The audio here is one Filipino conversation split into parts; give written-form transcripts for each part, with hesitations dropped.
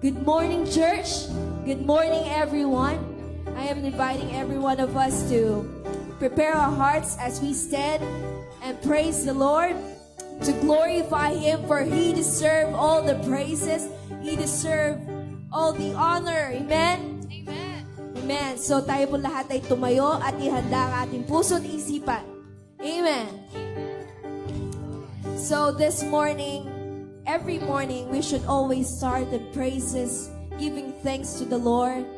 Good morning, church. Good morning, everyone. I am inviting every one of us to prepare our hearts as we stand and praise the Lord, to glorify Him, for He deserves all the praises. He deserves all the honor. Amen? Amen. Amen. So tayo po lahat ay tumayo at ihanda ang ating puso at isipan. Amen. So this morning, every morning, we should always start the praises, giving thanks to the Lord.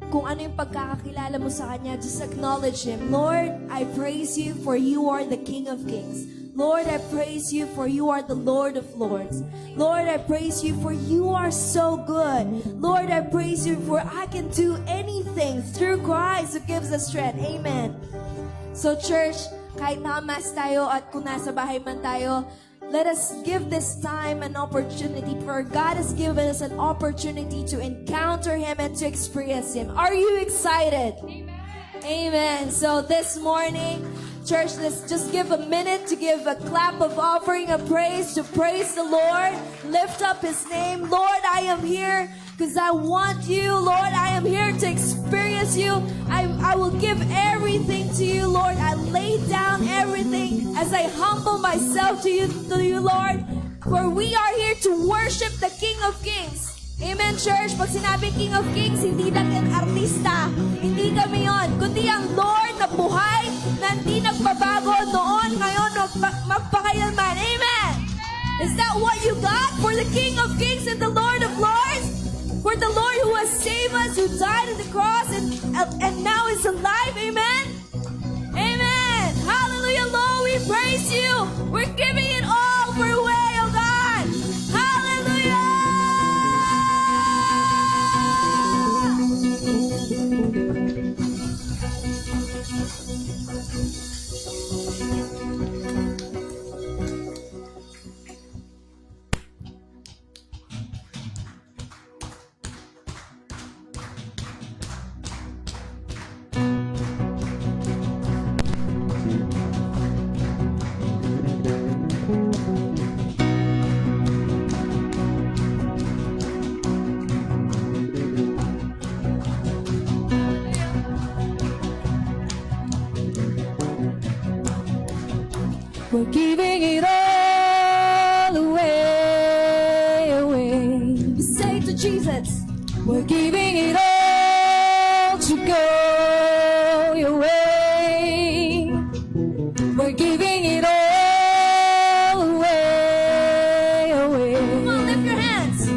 Kung ano yung pagkakakilala mo sa Kanya, just acknowledge Him. Lord, I praise You for You are the King of Kings. Lord, I praise You for You are the Lord of Lords. Lord, I praise You for You are so good. Lord, I praise You for I can do anything through Christ who gives us strength. Amen. So church, kahit nakamas tayo at kung nasa bahay man tayo, let us give this time an opportunity, for God has given us an opportunity to encounter Him and to experience Him. Are you excited? Amen. Amen. So this morning, church, let's just give a minute to give a clap of offering of praise, to praise the Lord. Lift up His name. Lord, I am here because I want You. Lord, I am here to experience You. I will give everything to You, Lord. I lay down everything as I humble myself to You, Lord. For we are here to worship the King of Kings. Amen, church. Pag sinabi King of Kings, hindi lang yan artista. Hindi kami yon, kundi ang Lord na buhay, na hindi nagbabago noon, ngayon, magpakailanman. Amen. Is that what you got for the King of Kings and the Lord of Lords? For the Lord who has saved us, who died on the cross and now is alive. Amen. Amen. Hallelujah, Lord. We praise You. We're giving it all for away, oh God. Hallelujah. We're giving it all away. Say it to Jesus. We're giving it all to go Your way. We're giving it all away. Come on, lift your hands.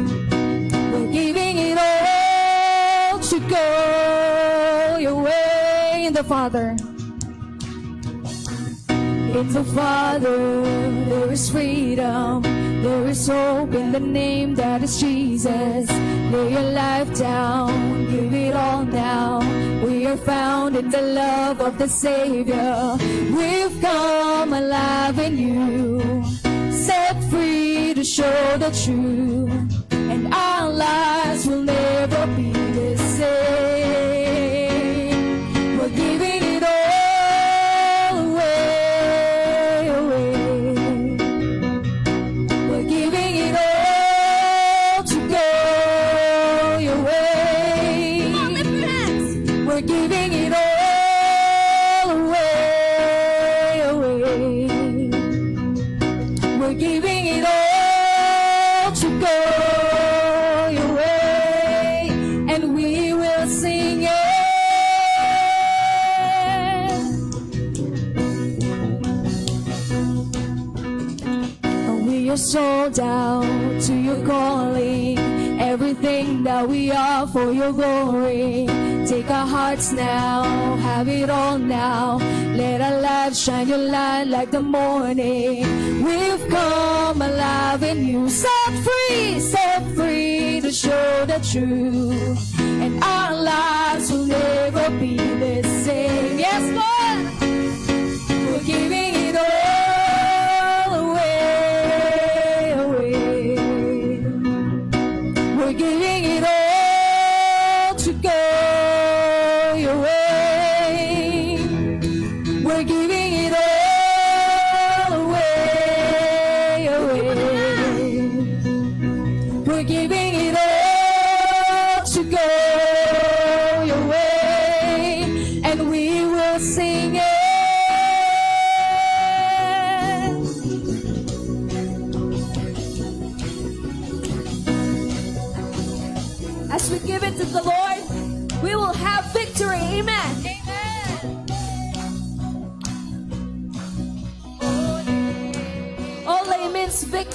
We're giving it all to go Your way. In the Father. In the Father, there is freedom, there is hope in the name that is Jesus. Lay your life down, give it all now. We are found in the love of the Savior. We've come alive in You, set free to show the truth, and our lives will never be the same. We're giving it all away. We're giving it all away. We're giving it all to go Your way, and we will sing it. We are sold out to Your calling, everything that we are for Your glory. Take our hearts now, have it all now. Let our lives shine Your light like the morning. We've come alive in You, set free to show the truth, and our lives will never be the same. Yes, Lord, we're giving it all away. We're giving it all to go Your way. We're giving it all away. We're giving it all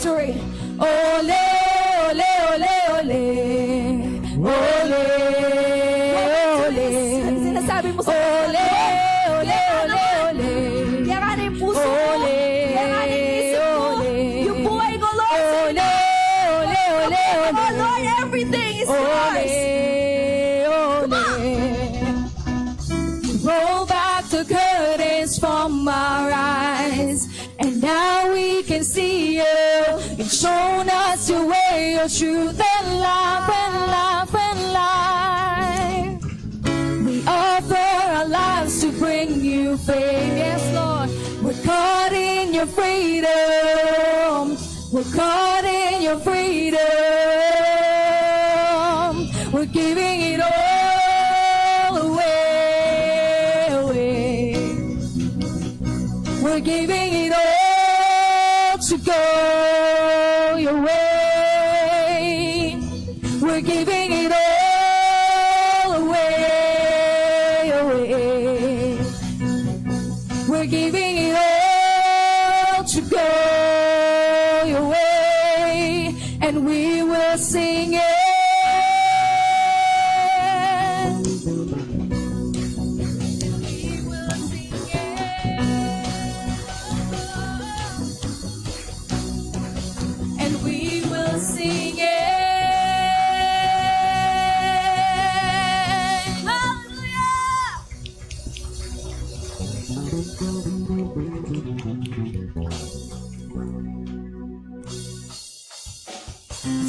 victory. Ole, ole, ole, ole. Ole, ole. Sinasabi mo sa ole, ole, ole, ole. Yaran yung puso mo. Yaran yung isip mo. Yung buhay ko, Lord. Ole, ole, ole, ole. Oh, Lord, everything is yours. Roll back the curtains from our eyes, and now we can see you. You've shown us your way, your truth and life, and life, and life. We offer our lives to bring you fame. Yes, Lord. We're caught in your freedom. We're caught in your freedom. We're giving it all away. We're giving it all to go your way. We're giving it all away. We're giving it all to go your way, and we will sing it.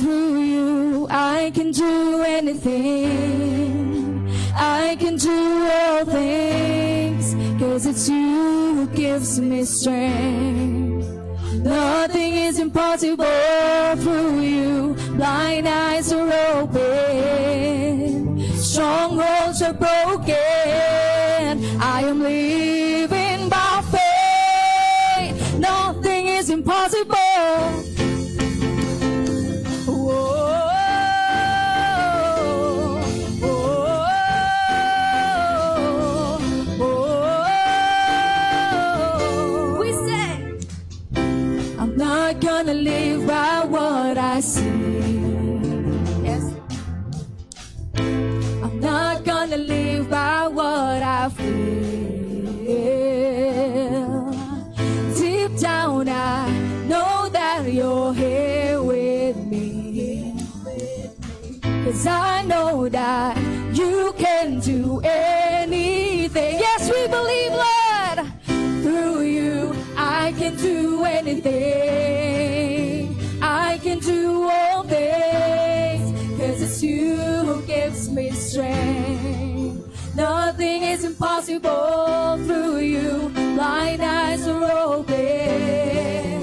Through you, I can do anything. I can do all things, 'cause it's you who gives me strength. Nothing is impossible through you. Blind eyes are open. Strongholds are broken. I am living by faith. Nothing is impossible. Gonna live by what I see. Yes. I'm not gonna live by what I feel. Deep down I know that you're here with me. 'Cause I know that you can do anything. Yes, we believe, Lord. Through you I can do anything. I can do all things, 'cause it's you who gives me strength. Nothing is impossible through you. Blind eyes are open.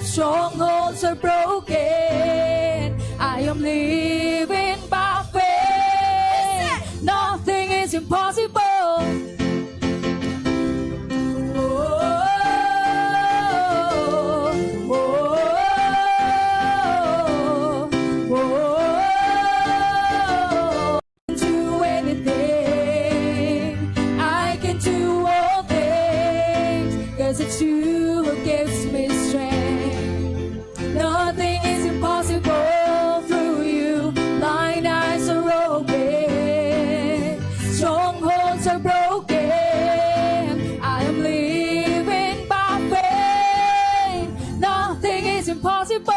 Strongholds are broken. I am living by faith. Nothing is impossible. It's you who gives me strength. Nothing is impossible through you. Blind eyes are open. Strongholds are broken. I am living by faith. Nothing is impossible.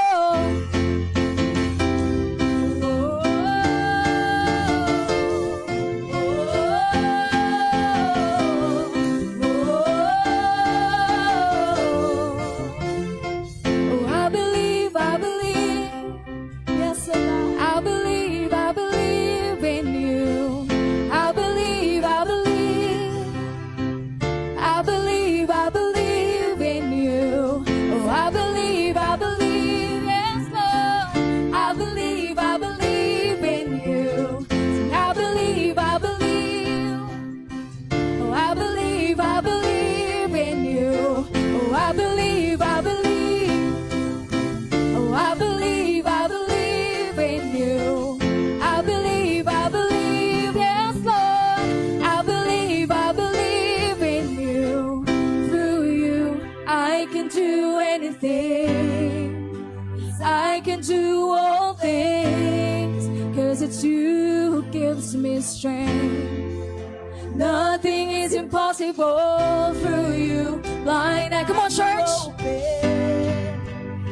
I can do all things, 'cause it's you who gives me strength. Nothing is impossible through you. Blind eye, come on, church.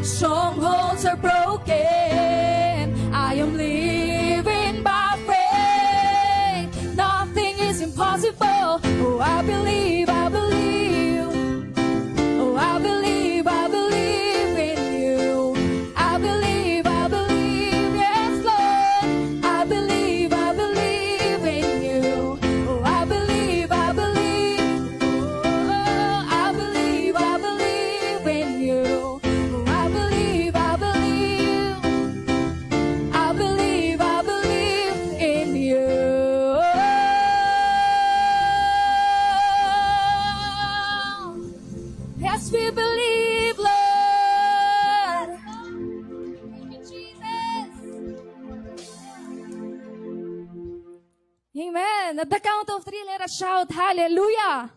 Strongholds are broken. I am living by faith. Nothing is impossible. Oh, I believe, I believe. Oh, I believe in you. I believe, yes, Lord. I believe in you. Oh, I believe. Oh, I believe in you. Oh, I believe in you. Yes, we believe, Lord. Thank you, Jesus. Amen. At the count of 3, let us shout, hallelujah.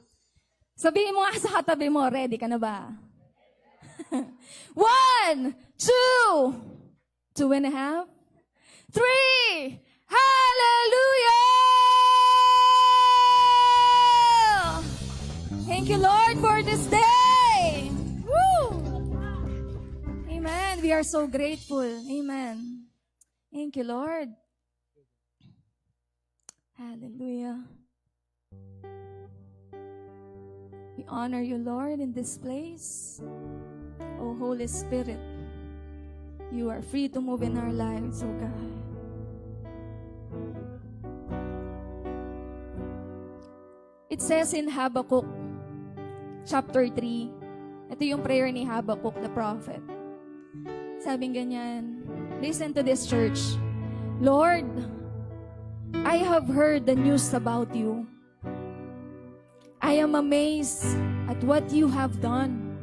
Sabihin mo nga sa katabi mo, ready ka na ba? 1, 2, 2.5, 3, hallelujah! Thank you, Lord, for this day. Woo! Amen. We are so grateful. Amen. Thank you, Lord. Hallelujah. We honor you, Lord, in this place. Oh, Holy Spirit, you are free to move in our lives, oh God. It says in Habakkuk, chapter 3, ito yung prayer ni Habakkuk the prophet. Sabing ganyan, listen to this, church. Lord, I have heard the news about you. I am amazed at what you have done.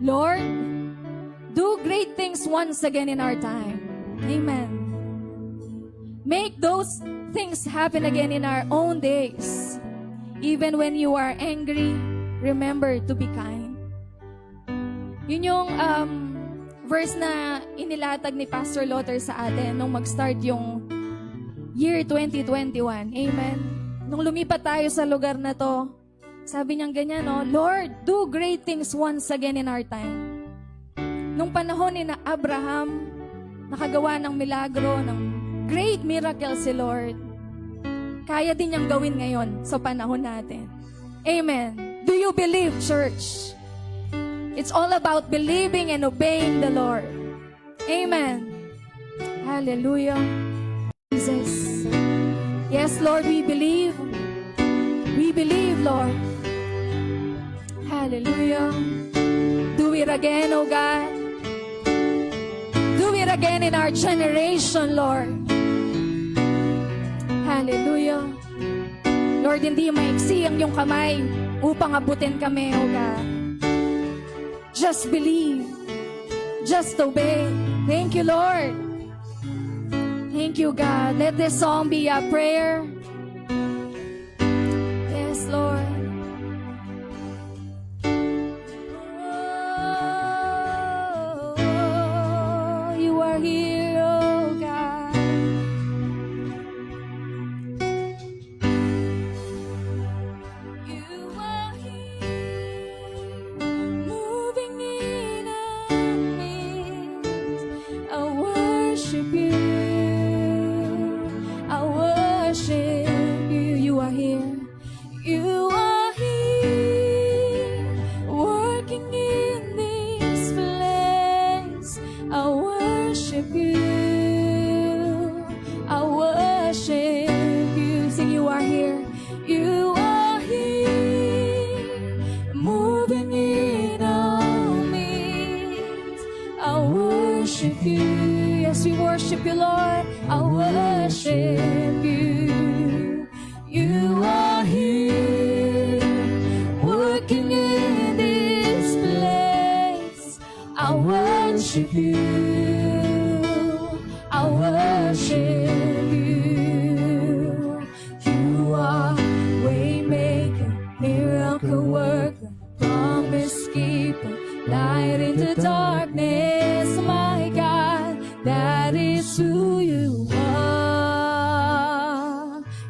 Lord, do great things once again in our time. Amen. Make those things happen again in our own days. Even when you are angry, remember to be kind. Yun yung verse na inilatag ni Pastor Lothar sa atin nung mag-start yung year 2021. Amen. Nung lumipat tayo sa lugar na to, sabi niyang ganyan, no? Lord, do great things once again in our time. Nung panahon ni na Abraham, nakagawa ng milagro, ng great miracle si Lord. Kaya din niyang gawin ngayon sa panahon natin. Amen. Do you believe, church? It's all about believing and obeying the Lord. Amen. Hallelujah. Jesus. Yes, Lord, we believe. We believe, Lord. Hallelujah. Do it again, oh God. Do it again in our generation, Lord. Hallelujah. Lord, hindi maiksi ang iyong kamay upang abutin kami, oh God. Just believe. Just obey. Thank you, Lord. Thank you, God. Let this song be a prayer. Yes, Lord. Oh, you are here, oh God. You are here, moving in our midst. I worship you. I worship you. You are here. You are here, working in this place. I worship you. I worship you. Sing, you are here. You are here, moving in our midst. I worship you. Yes, we worship you, Lord. I worship you. You are here, working in this place. I worship you. I worship you. You are waymaker, miracle worker, promise keeper, light in the darkness, my God, that is who you are.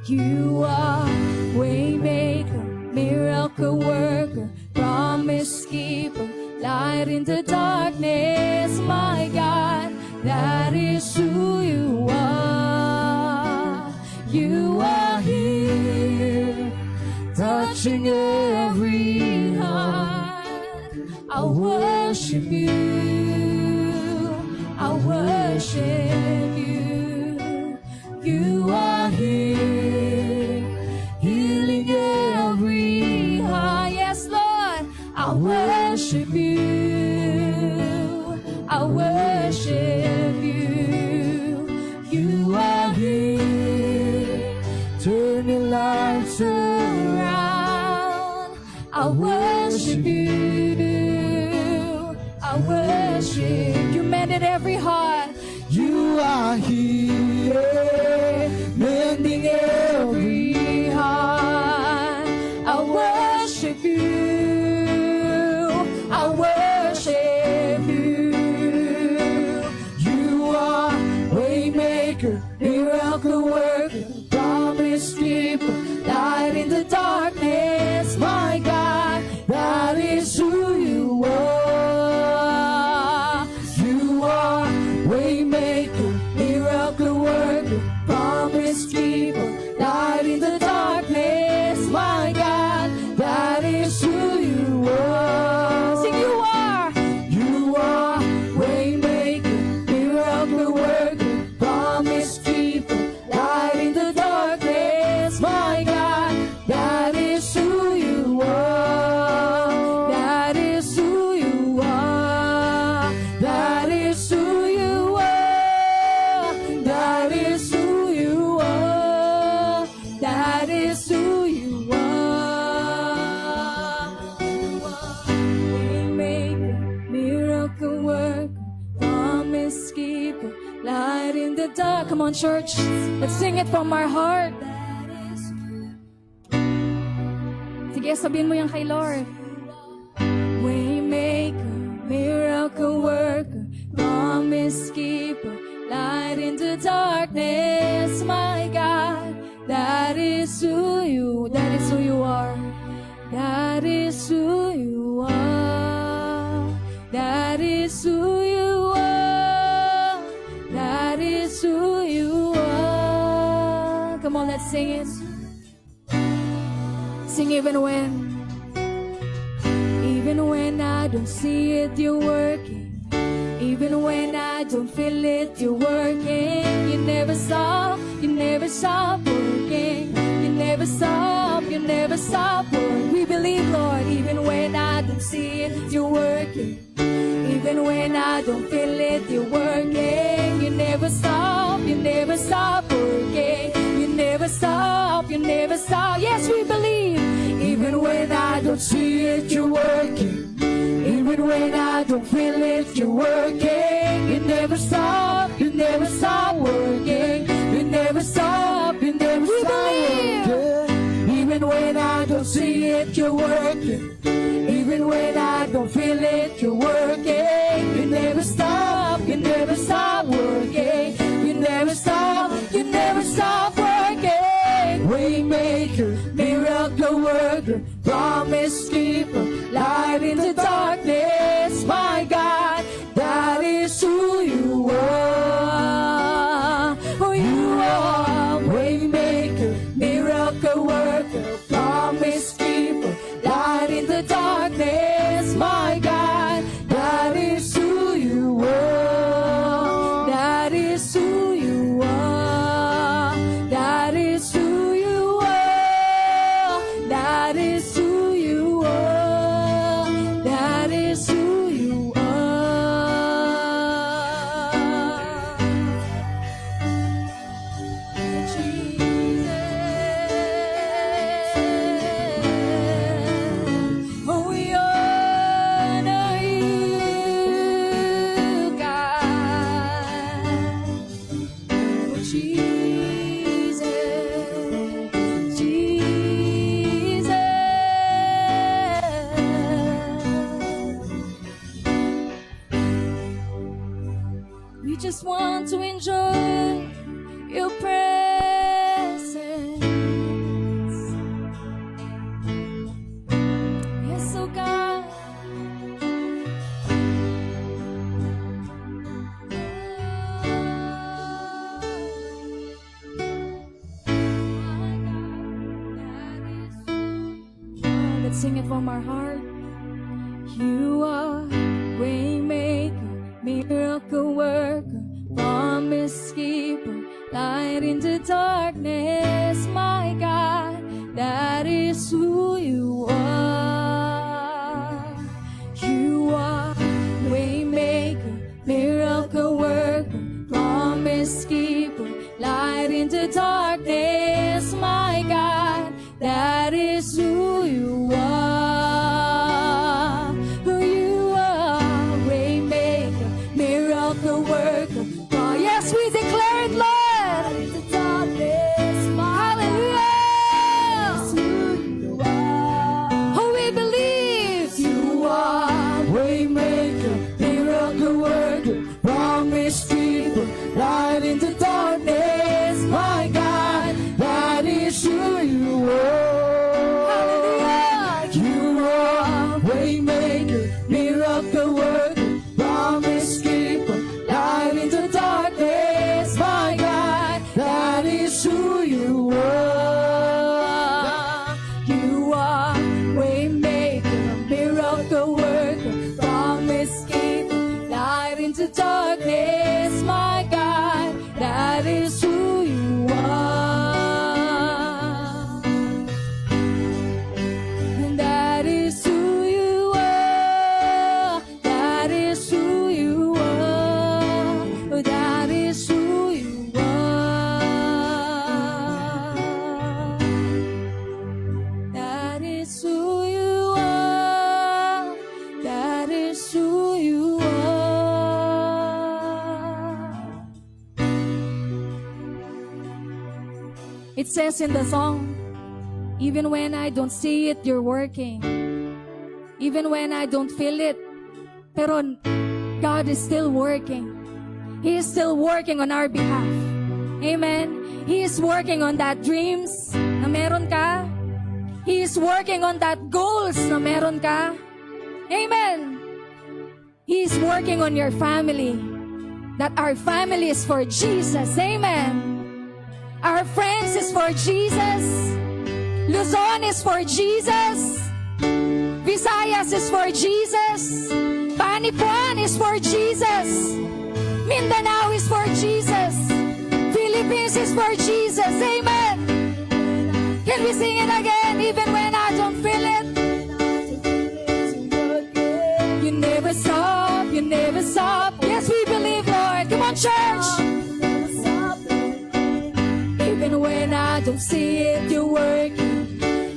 You are waymaker, miracle worker, promise keeper, light in the darkness, my God, that is who you are. You are here, touching every heart. I worship you, I worship you. You are here, healing every heart. Yes, Lord, I worship you, I worship you. You are here, turning lives around. I worship you, I worship you. Mended every heart. You are here, mending every heart. I worship you, I worship you. You are waymaker, miracle worker, promise keeper, light in the darkness, my God, that is who you are. You are waymaker, miracle worker, promise keeper, light in the darkness, my God, that is who you are. Sing, you are. You are waymaker, miracle worker, promise keeper, light in the darkness, my God, that is who you are. That is who you are. That is who you are. That is who you are. That is who you are. Waymaker, miracle worker, promise keeper, light in the dark. Come on, church, let's sing it from our heart. Sige, sabihin mo yan kay Lord. Waymaker, miracle worker, promise keeper, light in the darkness, my God, that is who you are. That is who you are. That is who you are. That is who you are. Come on, let's sing it. Sing even when I don't see it, you're working. Even when I don't feel it, you're working. You never stop working. You never stop working. We believe, Lord, even when I don't see it, you're working. Even when I don't feel it, you're working. You never stop working. You never stop. Yes, we believe. Even when I don't see it, you're working. Even when I don't feel it, you're working. You never stop working. You never stop working. Even when I don't see it, you're working. Even when I don't feel it, you're working. You never stop working. You never stop working. Waymaker, miracle worker, promise keeper, light in the darkness, my God, that is who you are. Oh, you are waymaker, miracle worker, promise keeper, light in the darkness, my God, that is who you are. That is who you are. That is who you are. That is who you are. just want to enjoy your presence. Yes, oh God. Let's sing it from our heart. You are waymaker, miracle worker, promise keeper, light into darkness, my God, that is who you are. You are waymaker, miracle worker, promise keeper, light into darkness, my God, that is who you are. Who you are, waymaker, miracle worker. Oh, yes, we declare it, Lord. The darkness, hallelujah. Who you are. Oh, we believe you are waymaker, miracle worker, promise keeper, light into darkness, my God, that is who you are. Miracle worker, promise keeper, light into darkness, my God, that is who you are. You are waymaker, miracle worker, promise keeper, light into darkness, my God, that is who you are. And that is who it says in the song, even when I don't see it, you're working. Even when I don't feel it, pero God is still working. He is still working on our behalf. Amen. He is working on that dreams na meron ka. He is working on that goals na meron ka. Amen. He is working on your family. That our family is for Jesus. Amen. Our friends is for Jesus. Luzon is for Jesus. Visayas is for Jesus. Panipuan is for Jesus. Mindanao is for Jesus. Philippines is for Jesus. Amen. Can we sing it again? Even when I don't feel it. You never stop. You never stop. Yes, we believe, Lord. Come on, church. Even when I don't see it, you're working.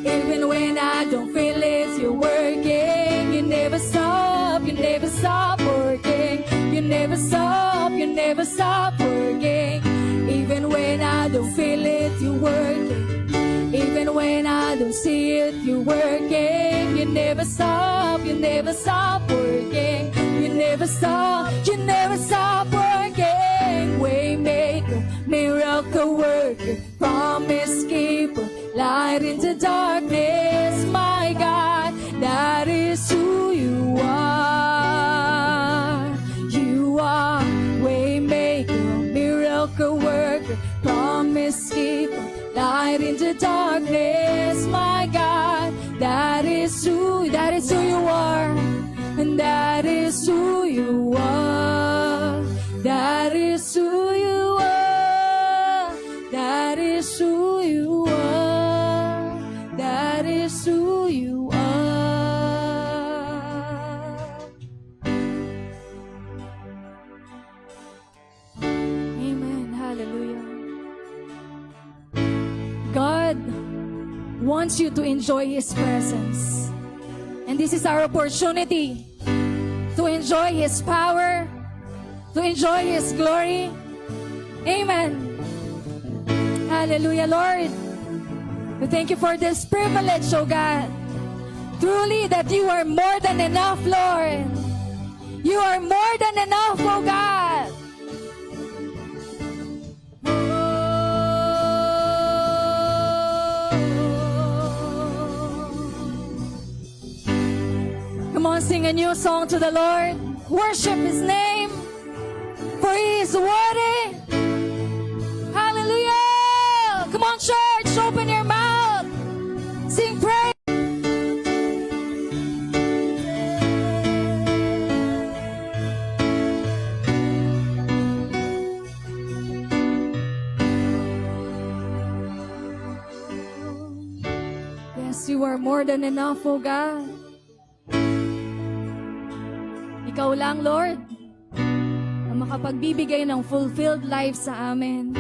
Even when I don't feel it, you're working. You never stop, you never stop working. You never stop, you never stop working. Even when I don't feel it, you're working. Even when I don't see it, you're working. You never stop working. You never stop working. Waymaker, miracle worker, promise keeper, light into darkness, my God, that is who you are. You are waymaker, miracle worker, promise keeper, light into darkness, my God, that is who you are, and that is who you are, that is who you are, that is who you are, that is who you are. Amen. Hallelujah. God wants you to enjoy His presence. And this is our opportunity to enjoy His power, to enjoy His glory. Amen. Hallelujah, Lord. We thank you for this privilege, oh God. Truly that you are more than enough, Lord. You are more than enough, oh God. Come on, sing a new song to the Lord. Worship His name, for He is worthy. Hallelujah! Come on, church, open your mouth. Sing praise. Yes, you are more than enough, oh God. Ikaw lang, Lord, ang makapagbibigay ng fulfilled life sa amin.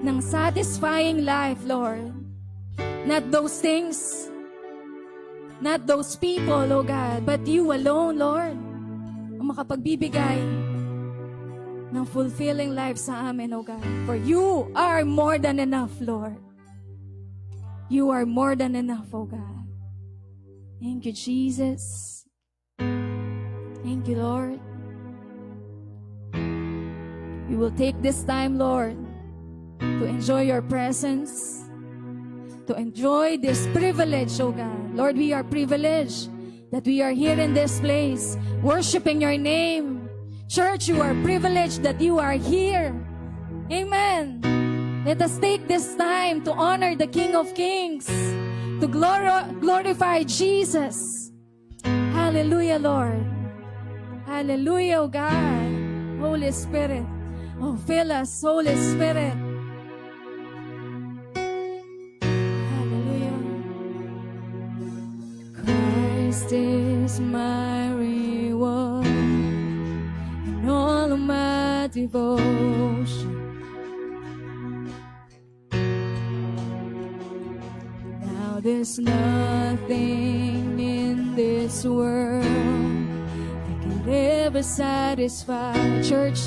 Ng satisfying life, Lord. Not those things, not those people, oh God, but you alone, Lord, ang makapagbibigay ng fulfilling life sa amin, oh God. For you are more than enough, Lord. You are more than enough, oh God. Thank you, Jesus. Thank you, Lord. We will take this time, Lord, to enjoy your presence, to enjoy this privilege, oh God. Lord, we are privileged that we are here in this place, worshiping your name. Church, you are privileged that you are here. Amen. Let us take this time to honor the King of Kings, to glorify Jesus. Hallelujah, Lord. Hallelujah, oh God. Holy Spirit. Oh, fill us, Holy Spirit. Hallelujah. Christ is my reward and all of my devotion. Now there's nothing in this world ever satisfy. Church,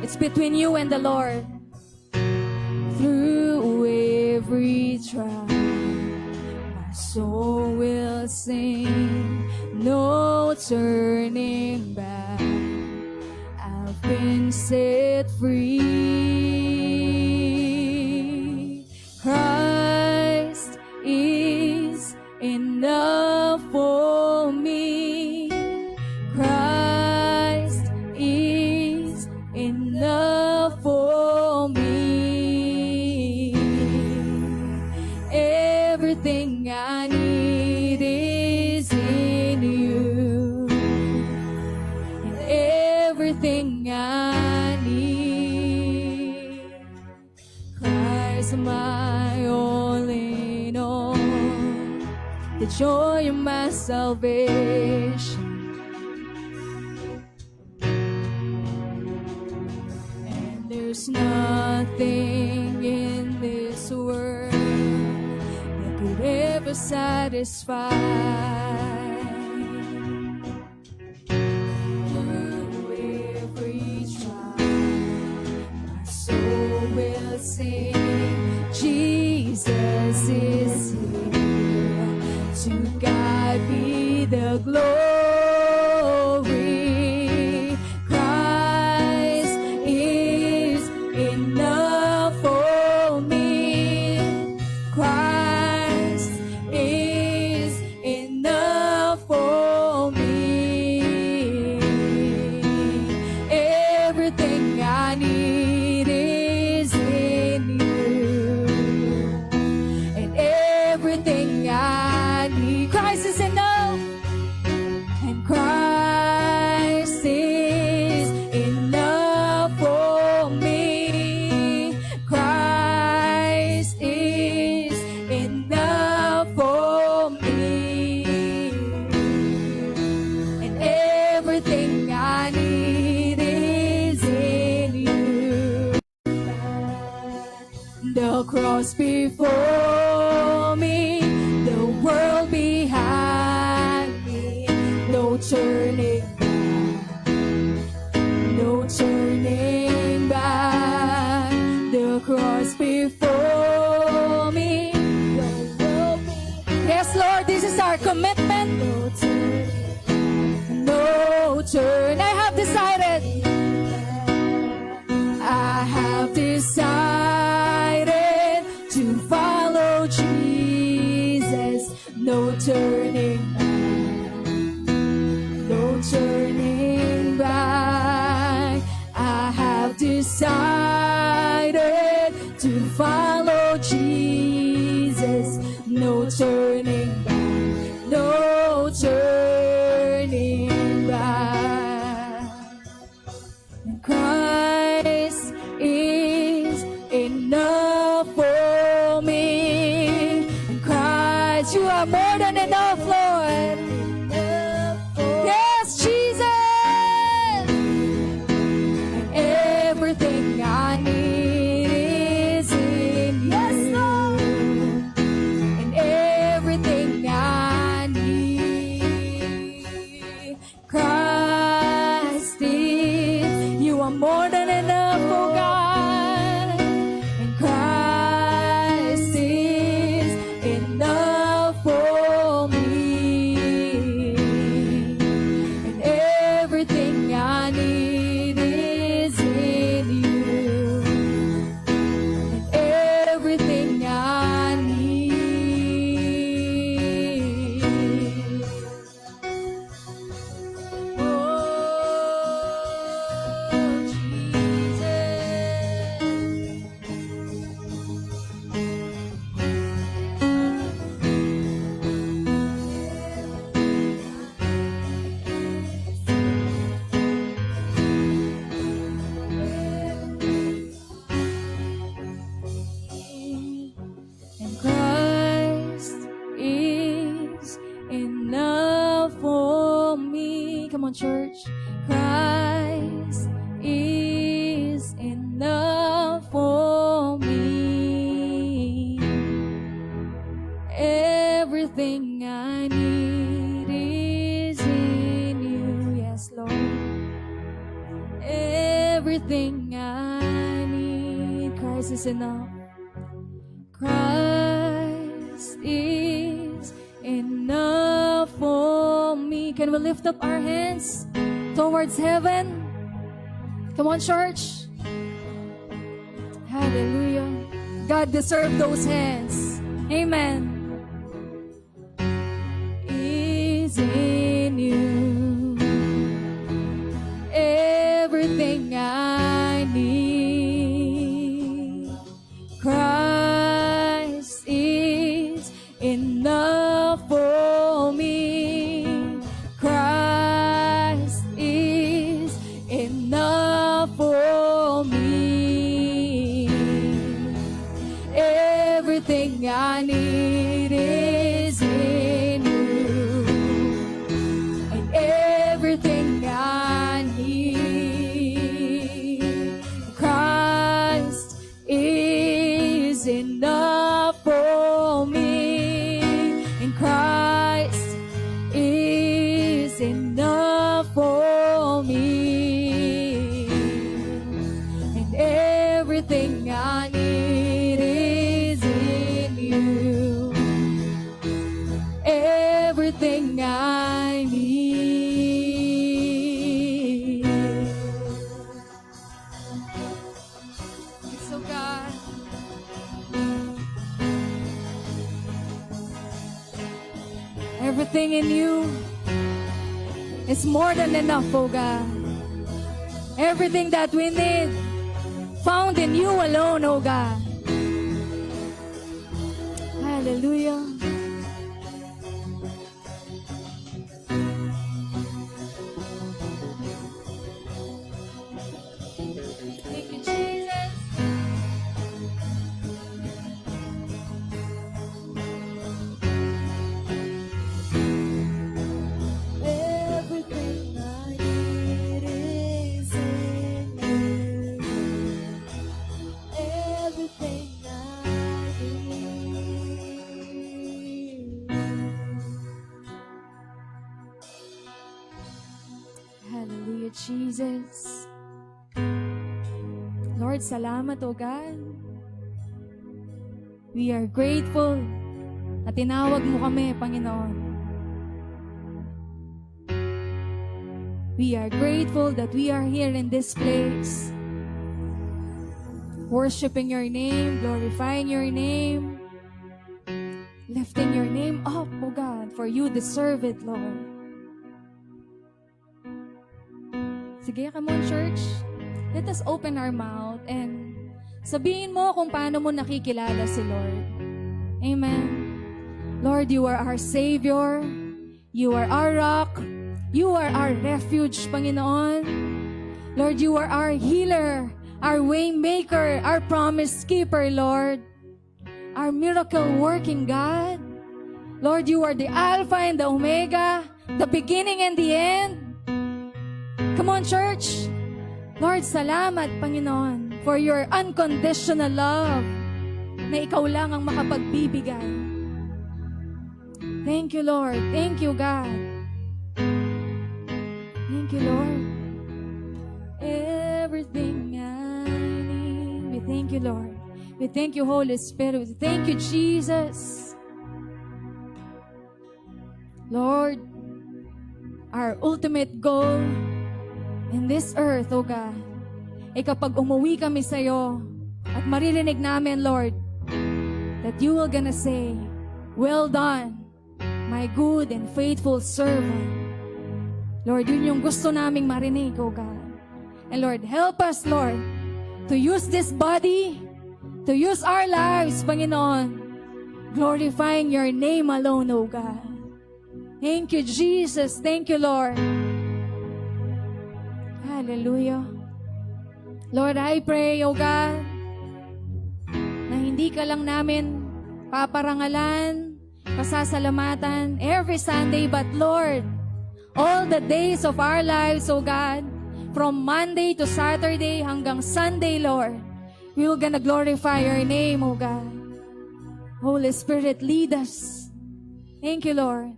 it's between you and the Lord. Through every trial, my soul will sing, no turning back. I've been set free. Christ is enough for me. Christ is enough for me. Everything I need is in you, and everything I need. Christ, my all in all, the joy of my salvation. There's nothing in this world that could ever satisfy. Through every trial, my soul will sing, Jesus is here. To God be the glory. Enough for me. Christ is enough for me. Everything I need is in you, and everything I need. Christ is enough, and Christ is enough for me. Everything I need is in you. The cross before me, the world behind me. No turning back, no turning back. The cross before me, the world behind. Yes, Lord, this is our commitment. No turning. No turn. I have decided. I have decided to follow Jesus. No turning back. turning back. I have decided to follow Jesus. No turning back, no turning back. And Christ is enough for me. And Christ, you are more than enough, Lord. Yes, Jesus. And everything I need is in you. Yes, Lord. And everything I need, Christ is. You are more than enough, oh God. And Christ is enough for me. And everything I need is in you. And everything I need. Oh, Jesus. And Christ is enough for me. Come on, church. Christ is enough for me. Everything I need is in you. Yes, Lord. Everything I need, Christ is enough. Christ is enough for me. Can we lift up our hands towards heaven? Come on, church. Hallelujah. God deserves those hands. Amen. Is in you. Everything I need. Christ is enough for me. Christ is enough for me. Everything I need is in you. And everything I need, Christ is enough for me. And Christ is enough for me. And everything I need is in you. Everything I need. So God, everything in you is more than enough, oh God. Everything that we need found in you alone, oh God. Hallelujah. Thank you, Jesus. Everything I need is in you. Everything I need. Hallelujah, Jesus. Lord, salamat, O God. We are grateful na tinawag mo kami, Panginoon. We are grateful that we are here in this place, worshiping your name, glorifying your name, lifting your name up, O God, for you deserve it, Lord. Sige, come on, church. Let us open our mouth and sabihin mo kung paano mo nakikilala si Lord. Amen. Lord, you are our Savior. You are our rock. You are our refuge, Panginoon. Lord, you are our healer, our way maker, our promise keeper, Lord. Our miracle working God. Lord, you are the Alpha and the Omega, the beginning and the end. Come on, church. Lord, salamat, Panginoon, for your unconditional love na ikaw lang ang makapagbibigay. Thank you, Lord. Thank you, God. Thank you, Lord. Everything I need. We thank you, Lord. We thank you, Holy Spirit. We thank you, Jesus. Lord, our ultimate goal in this earth, oh God, ay kapag umuwi kami sa iyo at maririnig namin, Lord, that you will gonna say, well done, my good and faithful servant. Lord, yun yung gusto naming marinig, oh God. And Lord, help us, Lord, to use this body, to use our lives, Panginoon, glorifying your name alone, oh God. Thank you, Jesus. Thank you, Lord. Hallelujah. Lord, I pray, oh God, na hindi ka lang namin paparangalan, pasasalamatan every Sunday, but Lord, all the days of our lives, oh God, from Monday to Saturday hanggang Sunday, Lord, we will gonna glorify your name, oh God. Holy Spirit, lead us. Thank you, Lord.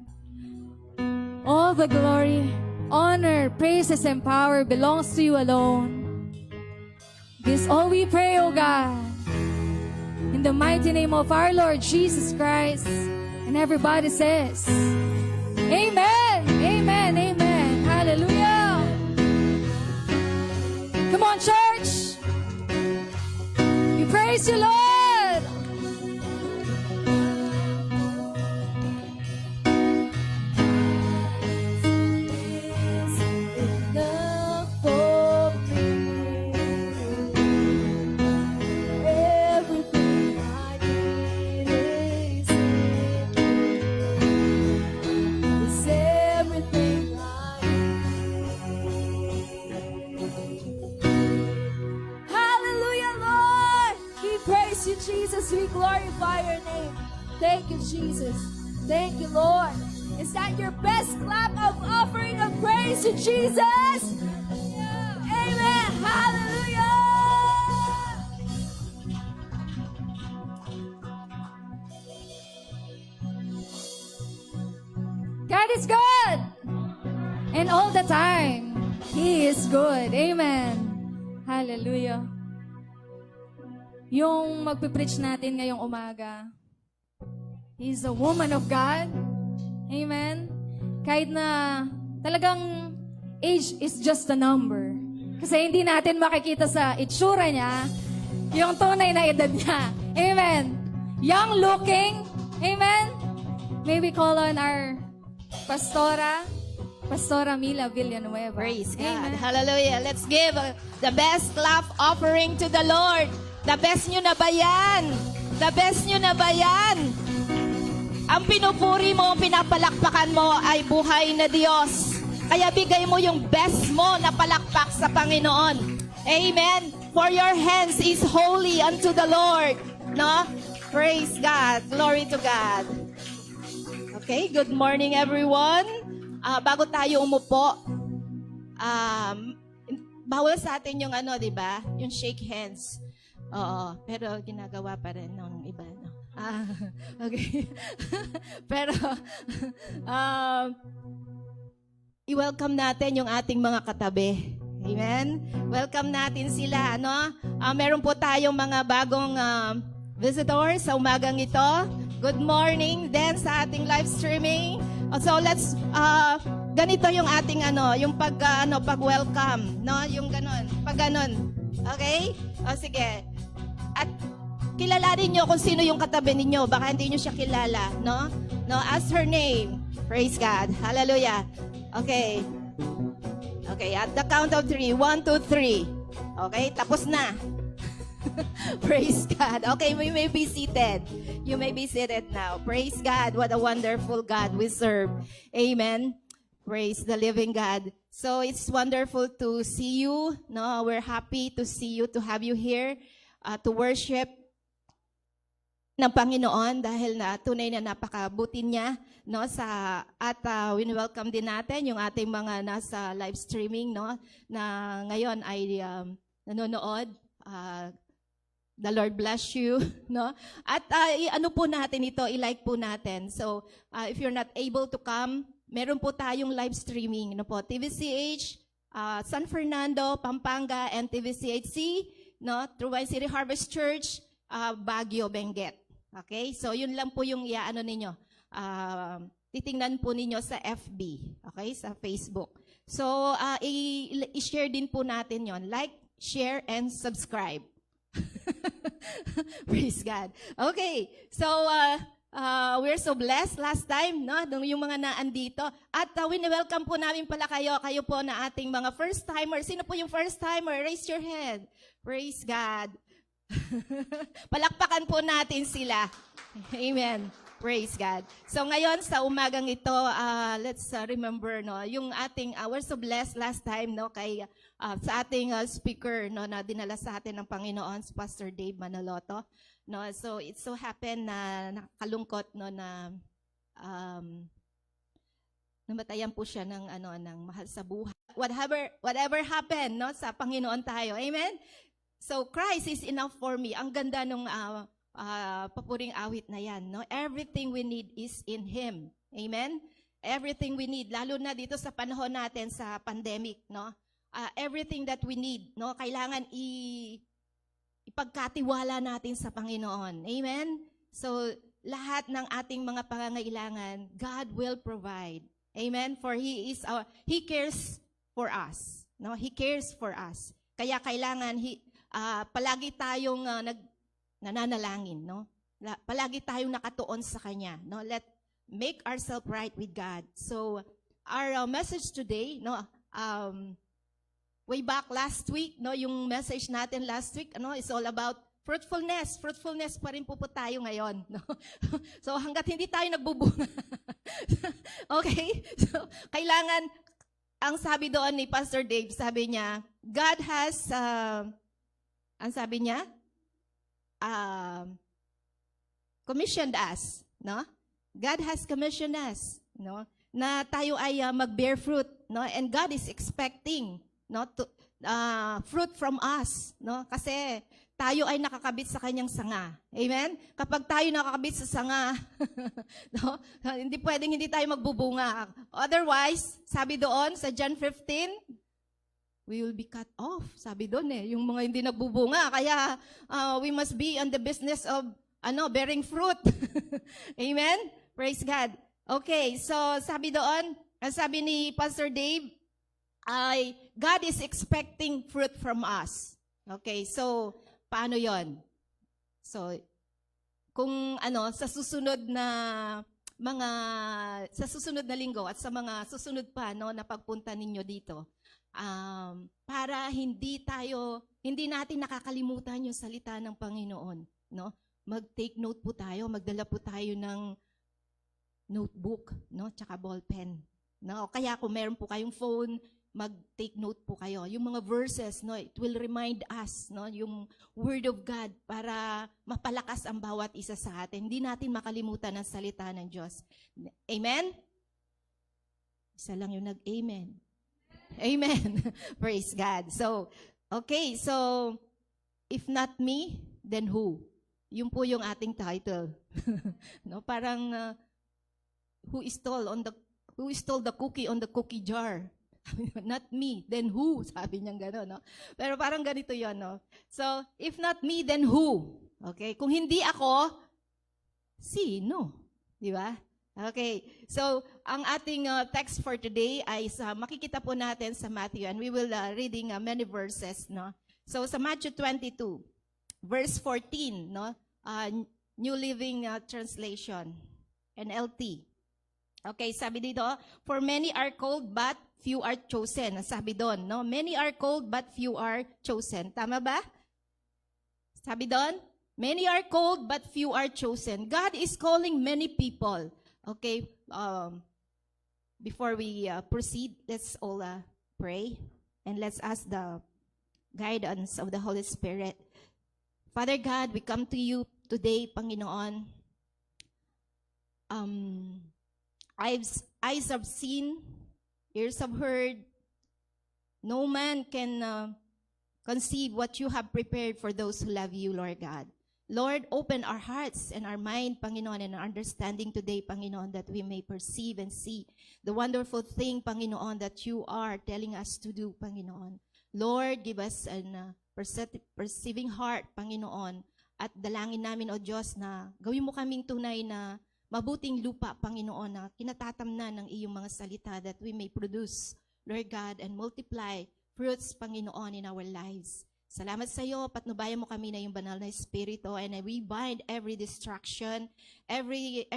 All the glory, honor, praises, and power belongs to you alone. This all we pray, O God, in the mighty name of our Lord Jesus Christ. And everybody says, Amen, Amen, Amen. Hallelujah. Come on, church. We praise you, Lord. Enough for me. Everything I need is in you. It's everything I need. Hallelujah, Lord. We praise you, Jesus. We glorify your name. Thank you, Jesus. Thank you, Lord. Is that your best clap of offering of praise to Jesus? Amen. Hallelujah. God is good. And all the time, He is good. Amen. Hallelujah. Yung magpipreach natin ngayong umaga, He's a woman of God. Amen. Kahit na talagang age is just a number. Kasi hindi natin makikita sa itsura niya yung tunay na edad niya. Amen. Young looking. Amen. May we call on our Pastora Mila Villanueva. Praise God. Amen. Hallelujah. Let's give the best clap offering to the Lord. The best nyo na ba yan? The best nyo na ba yan? Ang pinupuri mo, pinapalakpakan mo ay buhay na Diyos. Kaya bigay mo yung best mo na palakpak sa Panginoon. Amen. For your hands is holy unto the Lord. No? Praise God. Glory to God. Okay, good morning everyone. Bago tayo umupo, bawal sa atin yung ano, di ba? Yung shake hands. Oo, pero ginagawa pa rin ng iba, no? Okay. Pero, i-welcome natin yung ating mga katabi. Amen? Welcome natin sila, no? Meron po tayong mga bagong visitors sa umagang ito. Good morning din sa ating live streaming. So let's ganito yung ating yung pag-welcome, no? Yung ganon, pag ganon. Okay? O sige. At kilalanin niyo kung sino yung katabi ninyo, baka hindi niyo siya kilala, no? No, ask her name. Praise God. Hallelujah. Okay. Okay, at the count of 3. 1, 2, 3. Okay, tapos na. Praise God. Okay, we may be seated. You may be seated now. Praise God. What a wonderful God we serve. Amen. Praise the living God. So it's wonderful to see you. No, we're happy to see you, to have you here, to worship ng Panginoon dahil na tunay na napakabuti niya, no, sa at welcome din natin yung ating mga nasa live streaming, no, na ngayon ay nanonood. The Lord bless you, no? At ano po natin ito, i-like po natin. So, if you're not able to come, meron po tayong live streaming, no po, TVCH, San Fernando, Pampanga, and TVCHC, no, Truban City Harvest Church, Baguio, Benguet. Okay? So, yun lang po yung iaano ninyo. Titingnan po ninyo sa FB, okay? Sa Facebook. So, i-share din po natin yon. Like, share, and subscribe. Praise God. Okay. So, we're so blessed last time, no? Yung mga naandito. At welcome po namin pala kayo. Kayo po na ating mga first-timer. Sino po yung first-timer? Raise your hand. Praise God. Palakpakan po natin sila. Amen. Praise God. So ngayon sa umagang ito, let's remember, no, yung ating we're so blessed last time, no, kay sa ating speaker, no, na dinala sa atin ng Panginoon, si Pastor Dave Manaloto, no. So it so happened na nakakalungkot, no, na namatayan po siya ng ng mahal sa buhay. Whatever happened, no, sa Panginoon tayo. Amen. So Christ is enough for me. Ang ganda nung papuring awit na yan, no? Everything we need is in Him. Amen? Everything we need, lalo na dito sa panahon natin sa pandemic, no? Everything that we need, no? Kailangan ipagkatiwala natin sa Panginoon. Amen? So, lahat ng ating mga pangangailangan, God will provide. Amen? For He cares for us. No? He cares for us. Kaya kailangan, palagi tayong nananalangin, no? Palagi tayong nakatuon sa Kanya, no? Make ourselves right with God. So, our message today, no? Way back last week, no? Yung message natin last week, is all about fruitfulness. Fruitfulness pa rin po tayo ngayon, no? So, hanggat hindi tayo nagbubunga. Okay? So, kailangan, ang sabi doon ni Pastor Dave, sabi niya, God has, ang sabi niya, commissioned us, no? God has commissioned us, no? Na tayo ay mag-bear fruit, no? And God is expecting, no, to fruit from us, no? Kasi tayo ay nakakabit sa kanyang sanga. Amen? Kapag tayo nakakabit sa sanga, no? Hindi pwedeng hindi tayo magbubunga. Otherwise, sabi doon sa John 15, we will be cut off. Sabi doon yung mga hindi nagbubunga. Kaya we must be on the business of bearing fruit. Amen? Praise God. Okay, so sabi doon, sabi ni Pastor Dave, God is expecting fruit from us. Okay, so paano yon? So, kung sa susunod na linggo at sa mga susunod pa, no, na pagpunta ninyo dito, para hindi natin nakakalimutan yung salita ng Panginoon, no? Mag-take note po tayo, magdala po tayo ng notebook, no, tsaka ballpen, no? Kaya kung meron po kayong phone, mag-take note po kayo. Yung mga verses, no, it will remind us, no, yung word of God para mapalakas ang bawat isa sa atin. Hindi natin makalimutan ang salita ng Diyos. Amen? Isa lang yung nag-amen. Amen. Praise God. So, okay. So, if not me, then who? Yun po yung ating title. No, parang who stole the cookie on the cookie jar? Not me, then who? Sabi niya gano'n, no? Pero parang ganito 'yon, no? So, if not me, then who? Okay? Kung hindi ako, sino? Di ba? Okay, so ang ating text for today ay makikita po natin sa Matthew, and we will reading many verses, no? So sa Matthew 22, verse 14, no? New Living Translation, NLT. Okay, sabi dito, for many are called but few are chosen. Sabi doon, no? Many are called, but few are chosen. Tama ba? Sabi doon, many are called, but few are chosen. God is calling many people. Okay, before we proceed, let's all pray. And let's ask the guidance of the Holy Spirit. Father God, we come to you today, Panginoon. Eyes have seen, ears have heard. No man can conceive what you have prepared for those who love you, Lord God. Lord, open our hearts and our mind, Panginoon, and our understanding today, Panginoon, that we may perceive and see the wonderful thing, Panginoon, that you are telling us to do, Panginoon. Lord, give us an perceiving heart, Panginoon, at dalangin namin, O Diyos, na gawin mo kaming tunay na mabuting lupa, Panginoon, na kinatatamnan ng iyong mga salita, that we may produce, Lord God, and multiply fruits, Panginoon, in our lives. Salamat sa iyo, patnubayan mo kami na yung banal na Espiritu, and we bind every distraction, every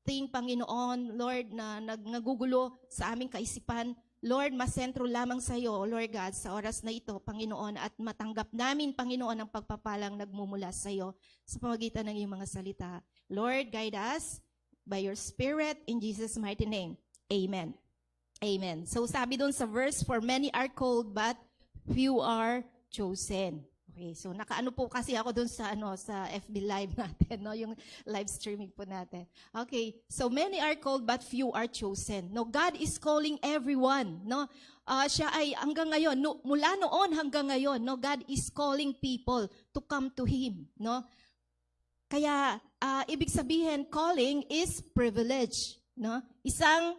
thing, Panginoon, Lord, na nagugulo sa aming kaisipan. Lord, masentro lamang sa iyo, Lord God, sa oras na ito, Panginoon, at matanggap namin, Panginoon, ang pagpapalang nagmumula sa iyo sa pamagitan ng iyong mga salita. Lord, guide us by your Spirit in Jesus' mighty name. Amen. Amen. So sabi doon sa verse, for many are called, but few are chosen. Okay, so nakaano po kasi ako doon sa sa FB live natin, no, yung live streaming po natin. Okay, so many are called but few are chosen. No, God is calling everyone, no. Siya ay hanggang ngayon, mula noon hanggang ngayon, no, God is calling people to come to him, no. Kaya ibig sabihin, calling is privilege, no. Isang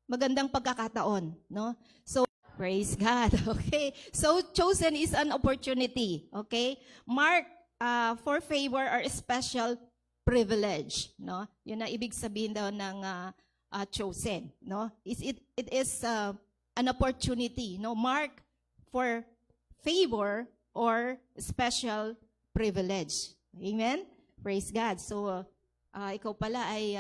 magandang pagkakataon, no. So praise God. Okay. So, chosen is an opportunity. Okay. Mark for favor or special privilege. No? Yun na ibig sabihin daw ng chosen. No? It is an opportunity. No? Mark for favor or special privilege. Amen? Praise God. So, ikaw pala ay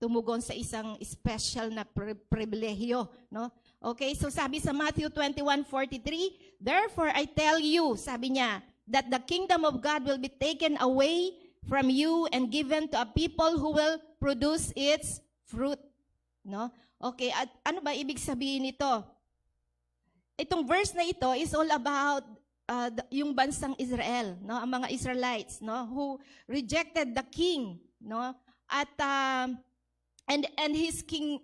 tumugon sa isang special na pribilehyo. No? Okay, so sabi sa Matthew 21:43, therefore I tell you, sabi niya, that the kingdom of God will be taken away from you and given to a people who will produce its fruit. No? Okay, at ano ba ibig sabihin nito? Itong verse na ito is all about yung bansang Israel, no? Ang mga Israelites, no, who rejected the king, no? At and his king,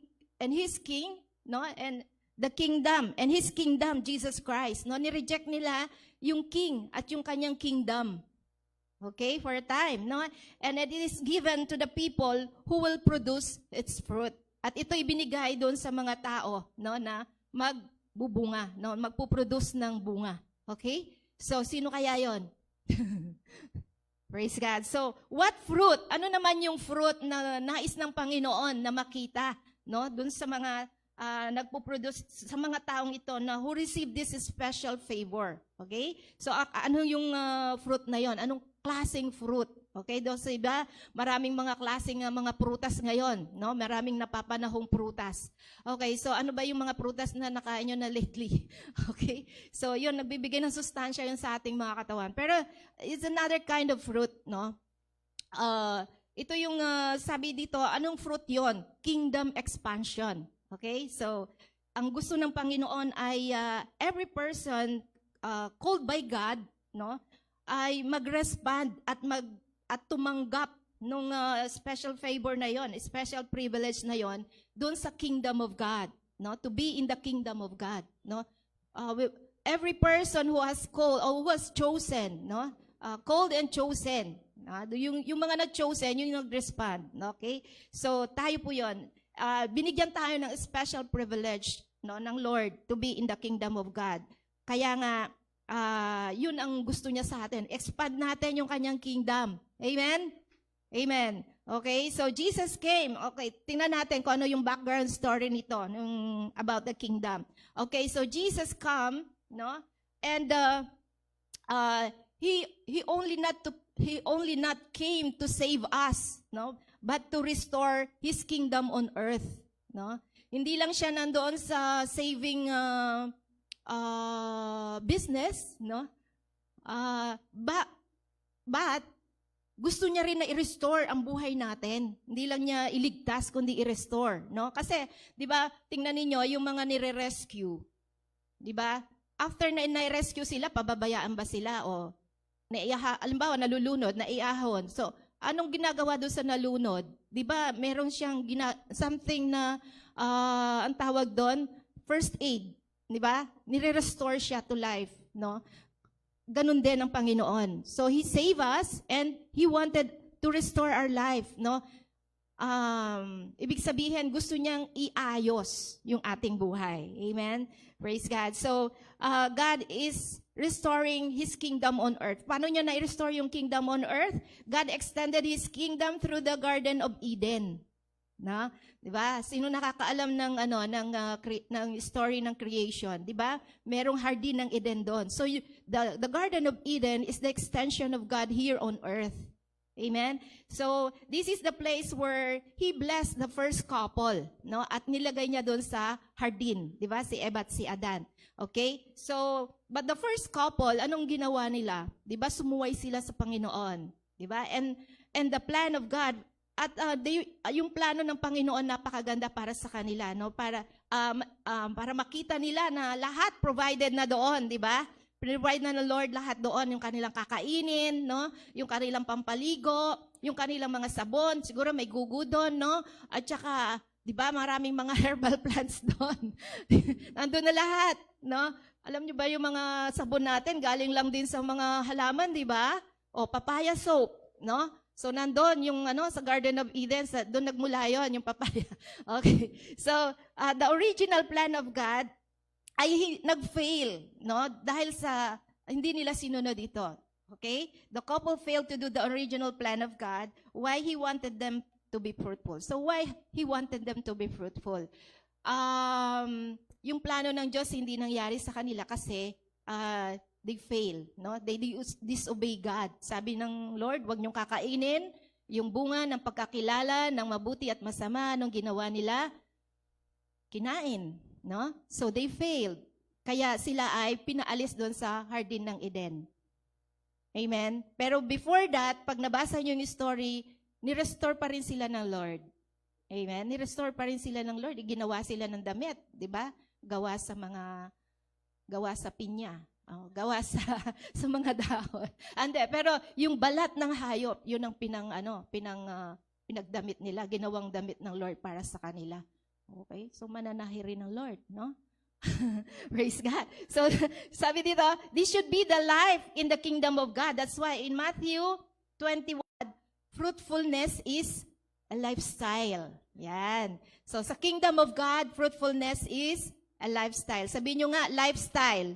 no? And the kingdom, and his kingdom, Jesus Christ. No, ni-reject nila yung king at yung kanyang kingdom. Okay, for a time, no? And it is given to the people who will produce its fruit. At ito ibinigay doon sa mga tao, no, na magbubunga, no, magpuproduce ng bunga. Okay? So, sino kaya yon? Praise God. So, what fruit? Ano naman yung fruit na nais ng Panginoon na makita, no, doon sa mga nagpo-produce sa mga taong ito na who receive this special favor. Okay? So, ano yung fruit na yon? Anong klaseng fruit? Okay? Doon sa iba, maraming mga klaseng mga prutas ngayon. No? Maraming napapanahong prutas. Okay? So, ano ba yung mga prutas na nakain nyo na lately? Okay? So, yun, nagbibigay ng sustansya yun sa ating mga katawan. Pero, it's another kind of fruit, no? Ito yung sabi dito, anong fruit yon? Kingdom expansion. Okay? So, ang gusto ng Panginoon ay every person called by God, no, ay mag-respond at tumanggap nung special favor na yon, special privilege na yon doon sa kingdom of God, no, to be in the kingdom of God, no. Every person who has called or who was chosen, no, called and chosen, yung mga nag-chosen, yung nag-respond, okay? So, tayo po yon. Binigyan tayo ng special privilege, no, ng Lord to be in the kingdom of God. Kaya nga, yun ang gusto niya sa atin. Expand natin yung kanyang kingdom. Amen? Amen. Okay, so Jesus came. Okay, tingnan natin kung ano yung background story nito about the kingdom. Okay, so Jesus come, no, and he only not came to save us, no, but to restore his kingdom on earth, no. Hindi lang siya nandoon sa saving business, no? But gusto niya rin na i-restore ang buhay natin. Hindi lang niya iligtas, kundi i-restore, no? Kasi, di ba, tingnan ninyo, yung mga nire-rescue, di ba? After na i-rescue sila, pababayaan ba sila? O, alimbawa, nalulunod, naiahon. So, anong ginagawa doon sa nalunod? Di ba, meron siyang something na, ang tawag doon, first aid. Di ba? Nire-restore siya to life, no? Ganun din ang Panginoon. So, He saved us and He wanted to restore our life, no? Ibig sabihin, gusto niyang iayos yung ating buhay. Amen? Praise God. So, God is restoring His kingdom on earth. Paano niya na-restore yung kingdom on earth? God extended His kingdom through the Garden of Eden. No? 'Di ba? Sino nakakaalam ng ng story ng creation, 'di ba? Merong hardin ng Eden doon. So the Garden of Eden is the extension of God here on earth. Amen. So this is the place where He blessed the first couple, no? At nilagay niya doon sa hardin, 'di ba? Si Eva at si Adan. Okay? So but the first couple, anong ginawa nila? 'Di ba? Sumuway sila sa Panginoon, 'di ba? And the plan of God at yung plano ng Panginoon napakaganda para sa kanila, no? Para makita nila na lahat provided na doon, 'di ba? Provide na ng Lord lahat doon, yung kanilang kakainin, no? Yung kanilang pampaligo, yung kanilang mga sabon, siguro may gugo doon, no? At saka, 'di ba, maraming mga herbal plants doon. Nandoon na lahat, no? Alam niyo ba yung mga sabon natin galing lang din sa mga halaman, 'di ba? O papaya soap, no? So, nandun yung sa Garden of Eden, doon nagmula yun, yung papaya. Okay. So, the original plan of God ay nag-fail, no? Dahil sa, hindi nila sinunod ito. Okay? The couple failed to do the original plan of God. Why He wanted them to be fruitful? So, why He wanted them to be fruitful? Yung plano ng Diyos hindi nangyari sa kanila kasi, they fail, no? They disobey God. Sabi ng Lord, huwag niyong kakainin yung bunga ng pagkakilala ng mabuti at masama. Anong ginawa nila? Kinain, no? So they failed. Kaya sila ay pinaalis doon sa hardin ng Eden. Amen? Pero before that, pag nabasa niyo yung story, ni-restore pa rin sila ng Lord. Amen? Ni-restore pa rin sila ng Lord. Ginawa sila ng damit, di ba? Gawa sa pinya. Gawa sa mga dahon. Pero yung balat ng hayop, yun ang pinagdamit nila, ginawang damit ng Lord para sa kanila. Okay? So mananahi rin ng Lord, no? Praise God. So sabi dito, this should be the life in the kingdom of God. That's why in Matthew 21, fruitfulness is a lifestyle. Yan. So sa kingdom of God, fruitfulness is a lifestyle. Sabihin nyo nga, lifestyle.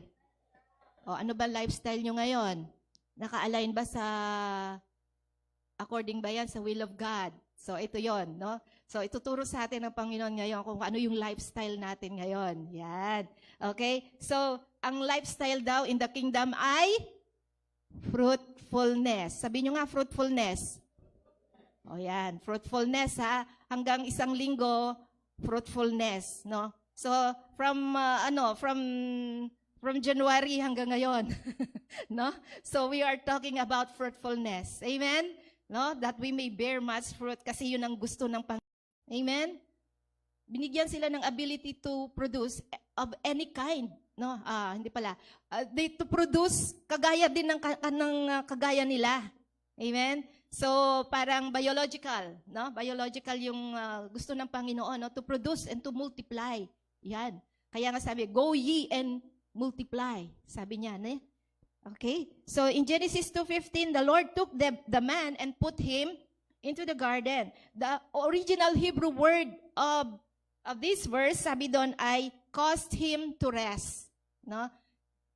O, ano ba lifestyle nyo ngayon? Naka-align ba according ba yan sa will of God? So, ito yon, no? So, ituturo sa atin ng Panginoon ngayon kung ano yung lifestyle natin ngayon. Yan. Okay? So, ang lifestyle daw in the kingdom ay fruitfulness. Sabi nyo nga, fruitfulness. O, yan. Fruitfulness, ha? Hanggang 1 linggo, fruitfulness, no? So, from January hanggang ngayon. No? So we are talking about fruitfulness. Amen? No? That we may bear much fruit kasi yun ang gusto ng Panginoon. Amen? Binigyan sila ng ability to produce of any kind. No? Hindi pala. To produce kagaya din ng kagaya nila. Amen? So parang biological. No? Biological yung gusto ng Panginoon. No? To produce and to multiply. Yan. Kaya nga sabi, go ye and multiply. Sabi niya, ne? Okay? So, in Genesis 2:15, the Lord took the man and put him into the garden. The original Hebrew word of this verse, sabi doon, ay caused him to rest. No?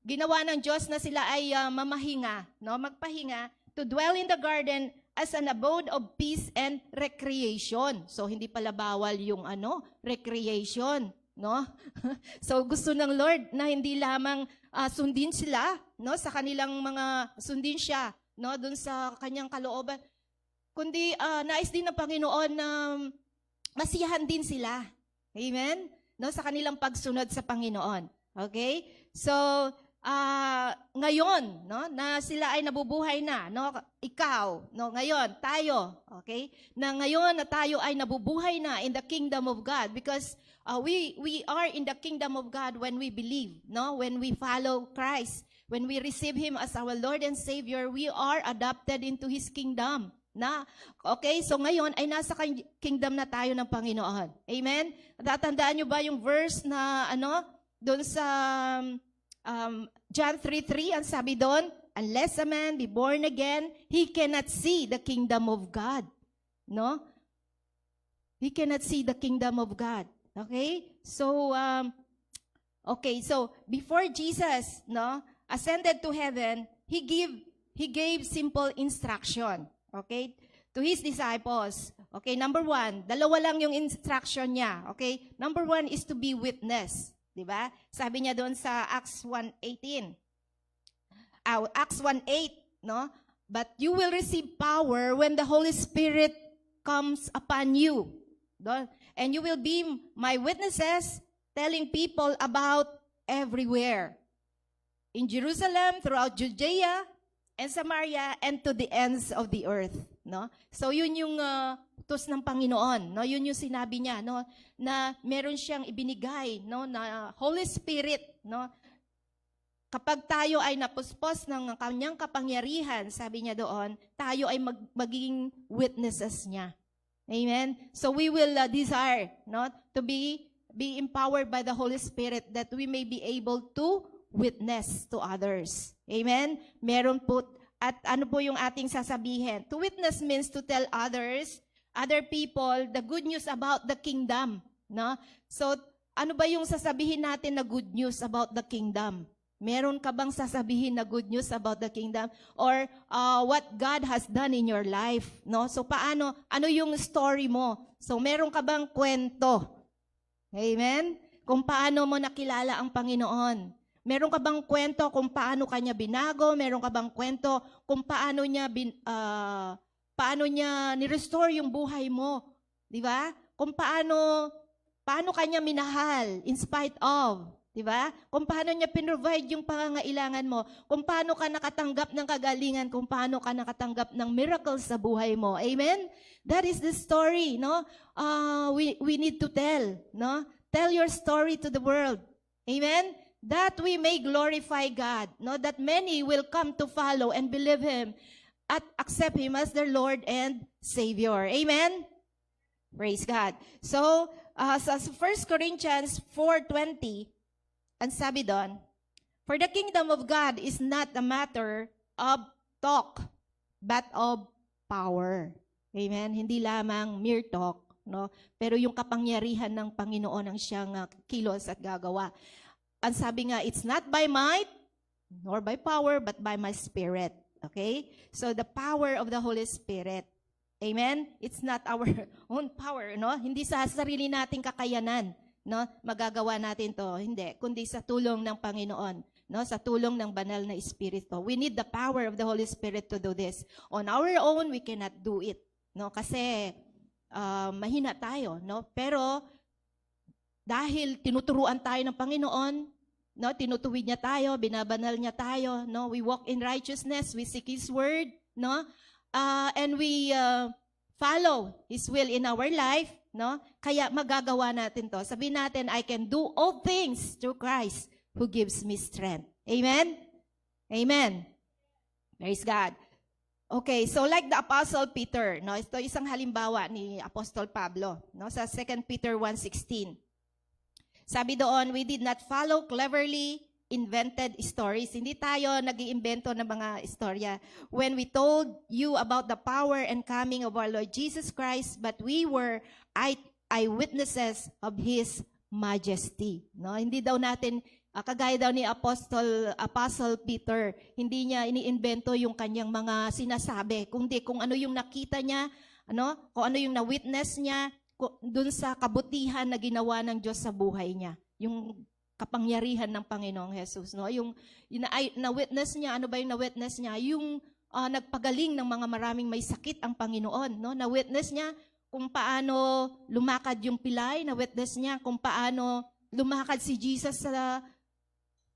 Ginawa ng Diyos na sila ay mamahinga, no? Magpahinga, to dwell in the garden as an abode of peace and recreation. So, hindi pala bawal yung recreation. No? So gusto ng Lord na hindi lamang sundin sila, no, sa kanilang sundin siya, no, doon sa kanyang kalooban, kundi nais din ng Panginoon na masiyahan din sila. Amen? No, sa kanilang pagsunod sa Panginoon. Okay? So, ngayon, no, na sila ay nabubuhay na, no, ikaw, no, ngayon, tayo, okay? Na ngayon na tayo ay nabubuhay na in the kingdom of God because we are in the kingdom of God when we believe, no? When we follow Christ, when we receive Him as our Lord and Savior, we are adopted into His kingdom. Na, okay, so ngayon ay nasa kingdom na tayo ng Panginoon. Amen? Tatandaan nyo ba yung verse na doon sa John 3:3, ang sabi doon, unless a man be born again, he cannot see the kingdom of God. No? He cannot see the kingdom of God. Okay? So, so before Jesus, no, ascended to heaven, he gave simple instruction. Okay? To his disciples. Okay, number 1, dalawa lang yung instruction niya. Okay? Number 1 is to be witness. Diba? Sabi niya doon sa Acts 1:18. Acts 1:8, no? But you will receive power when the Holy Spirit comes upon you. And you will be my witnesses, telling people about everywhere. In Jerusalem, throughout Judea, and Samaria, and to the ends of the earth. No? So yun yung utos ng Panginoon. No? Yun yung sinabi niya, no? Na meron siyang ibinigay, no? Na Holy Spirit. No? Kapag tayo ay napuspos ng kanyang kapangyarihan, sabi niya doon, tayo ay magiging witnesses niya. Amen? So we will desire, no? To be empowered by the Holy Spirit that we may be able to witness to others. Amen? Meron po, at ano po yung ating sasabihin? To witness means to tell others, other people, the good news about the kingdom. No? So, ano ba yung sasabihin natin na good news about the kingdom? Meron ka bang sasabihin na good news about the kingdom? Or what God has done in your life? No? So, ano yung story mo? So, meron ka bang kwento? Amen? Kung paano mo nakilala ang Panginoon? Meron ka bang kwento kung paano kanya binago? Meron ka bang kwento kung paano niya ni-restore yung buhay mo? Di ba? Kung paano kanya minahal in spite of, di ba? Kung paano niya pinrovide yung pangangailangan mo? Kung paano ka nakatanggap ng kagalingan? Kung paano ka nakatanggap ng miracles sa buhay mo? Amen? That is the story, no? We need to tell, no? Tell your story to the world. Amen? That we may glorify God, no? That many will come to follow and believe Him at accept Him as their Lord and Savior. Amen? Praise God. So, sa 1 Corinthians 4:20, ang sabi doon, for the kingdom of God is not a matter of talk, but of power. Amen? Hindi lamang mere talk, no? Pero yung kapangyarihan ng Panginoon ang siyang kilos at gagawa. Ang sabi nga, it's not by might, nor by power, but by my Spirit. Okay? So, the power of the Holy Spirit. Amen? It's not our own power, no? Hindi sa sarili nating kakayanan, no? Magagawa natin to. Hindi. Kundi sa tulong ng Panginoon, no? Sa tulong ng banal na Espiritu. We need the power of the Holy Spirit to do this. On our own, we cannot do it, no? Kasi, mahina tayo, no? Pero, dahil tinuturuan tayo ng Panginoon, no, tinutuwid niya tayo, binabanal niya tayo, no, we walk in righteousness, we seek His Word, no, and we follow His will in our life, no, kaya magagawa natin to. Sabihin natin, I can do all things through Christ who gives me strength. Amen? Amen. Praise God. Okay, so like the Apostle Peter, no, ito isang halimbawa ni Apostol Pablo, no, sa 2 Peter 1:16. Sabi doon, we did not follow cleverly invented stories. Hindi tayo nag-iimbento ng mga istorya. When we told you about the power and coming of our Lord Jesus Christ, but we were eyewitnesses of His majesty. No? Hindi daw natin, kagaya daw ni Apostle Peter, hindi niya iniimbento yung kanyang mga sinasabi, kundi kung ano yung nakita niya, kung ano yung na-witness niya, dun sa kabutihan na ginawa ng Diyos sa buhay niya. Yung kapangyarihan ng Panginoong Jesus. No? Yung na-witness niya, ano ba yung na-witness niya? Yung nagpagaling ng mga maraming may sakit ang Panginoon. No? Na-witness niya kung paano lumakad yung pilay na witness niya, kung paano lumakad si Jesus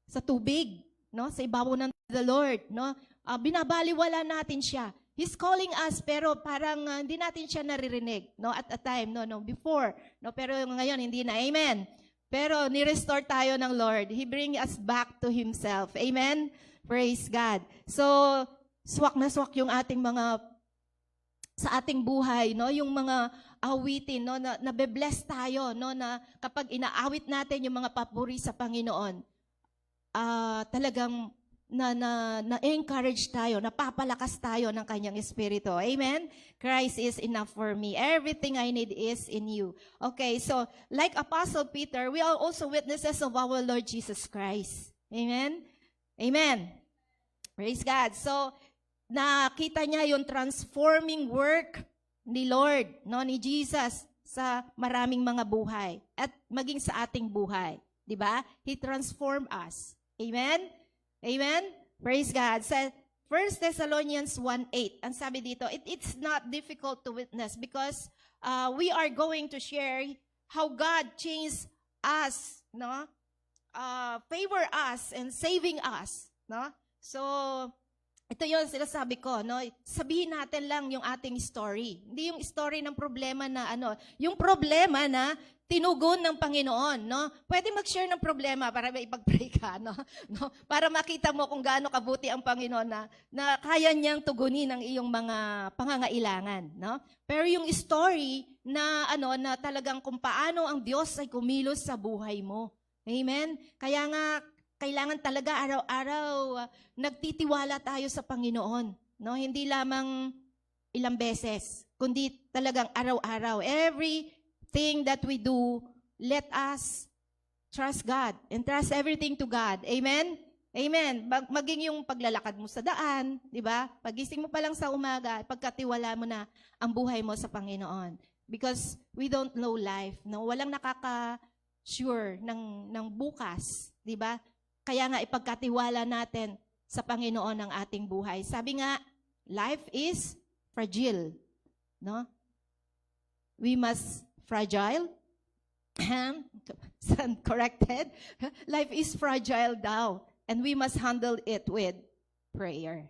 sa tubig, no? Sa ibabaw ng the Lord, no? Binabaliwala natin siya. He's calling us, pero parang hindi natin siya naririnig, no? At a time, no, before, no? Pero ngayon hindi na. Amen. Pero ni-restore tayo ng Lord. He bring us back to Himself. Amen. Praise God. So, swak na swak yung ating mga sa ating buhay, no, yung mga awitin, no, na nabe-bless tayo, no, na kapag inaawit natin yung mga papuri sa Panginoon, talagang na-encourage tayo, napapalakas tayo ng kanyang espiritu. Amen? Christ is enough for me. Everything I need is in you. Okay, so like Apostle Peter, we are also witnesses of our Lord Jesus Christ. Amen? Amen. Praise God. So, nakita niya yung transforming work ni Lord, no, ni Jesus sa maraming mga buhay at maging sa ating buhay, 'di ba? He transformed us. Amen? Amen? Praise God. Sa 1 Thessalonians 1:8, ang sabi dito, it's not difficult to witness because we are going to share how God changed us, no? Favor us and saving us, no? So, ito yung sinasabi ko, no? Sabihin natin lang yung ating story. Hindi yung story ng problema na yung problema na tinugon ng Panginoon, no? Pwede mag-share ng problema para may ipag-pray ka, no? Para makita mo kung gaano kabuti ang Panginoon na kaya niyang tugunin ang iyong mga pangangailangan, no? Pero yung story na na talagang kung paano ang Diyos ay kumilos sa buhay mo. Amen? Kaya nga kailangan talaga araw-araw nagtitiwala tayo sa Panginoon, no? Hindi lamang ilang beses, kundi talagang araw-araw. Everything that we do, let us trust God and trust everything to God. Amen? Amen. Maging yung paglalakad mo sa daan, di ba? Pagising mo pa lang sa umaga, pagkatiwala mo na ang buhay mo sa Panginoon. Because we don't know life, no? Walang nakaka-sure ng bukas, di ba? Kaya nga ipagkatiwala natin sa Panginoon ang ating buhay. Sabi nga, life is fragile, no? We must fragile. Stand corrected. Life is fragile daw, and we must handle it with prayer.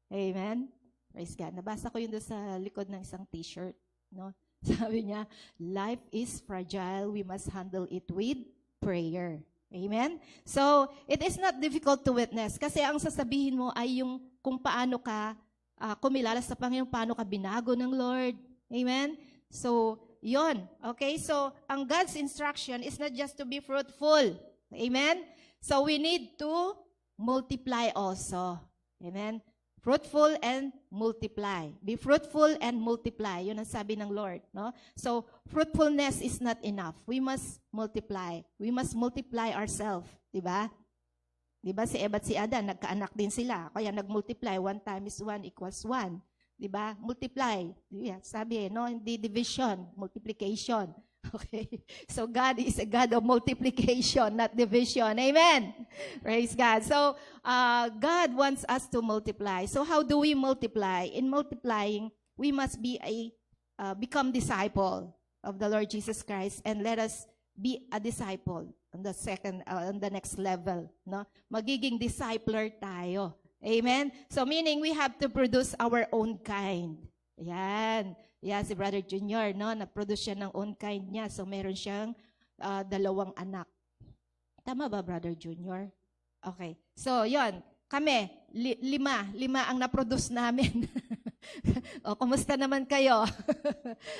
Amen. Praise God. Nabasa ko yun doon sa likod ng isang t-shirt, no? Sabi niya, life is fragile. We must handle it with prayer. Amen? So, it is not difficult to witness kasi ang sasabihin mo ay yung kung paano ka kumilala sa Panginoon, paano ka binago ng Lord. Amen? So, yon. Okay? So, ang God's instruction is not just to be fruitful. Amen? So, we need to multiply also. Amen? Fruitful and multiply. Be fruitful and multiply. Yun ang sabi ng Lord. No? So, fruitfulness is not enough. We must multiply. We must multiply ourselves. Diba? Diba si Eva at si Adan, nagkaanak din sila. Kaya nag-multiply. 1 times 1 equals 1. Diba? Multiply. Yeah, sabi, no? Hindi division, multiplication. Okay? So, God is a God of multiplication, not division. Amen? Praise God. So, God wants us to multiply. So, how do we multiply? In multiplying, we must be become disciple of the Lord Jesus Christ and let us be a disciple on the next level. No? Magiging discipler tayo. Amen? So, meaning we have to produce our own kind. Yan. Yeah, si Brother Junior, no, na-produce siya ng own kind niya. So, meron siyang 2 anak. Tama ba, Brother Junior? Okay. So, yon. Kami, 5 ang na-produce namin. O, kumusta naman kayo?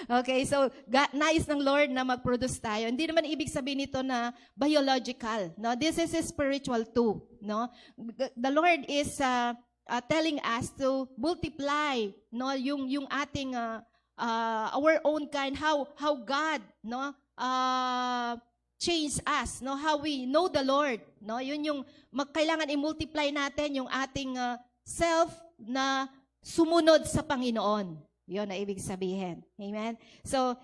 Okay, so, nais ng Lord na mag-produce tayo. Hindi naman ibig sabihin nito na biological. No? This is spiritual too. No? The Lord is telling us to multiply, no, yung ating our own kind, how God, no, change us, no, how we know the Lord, no, yun yung kailangan i-multiply natin yung ating self na sumunod sa Panginoon. Yun na ibig sabihin. Amen. So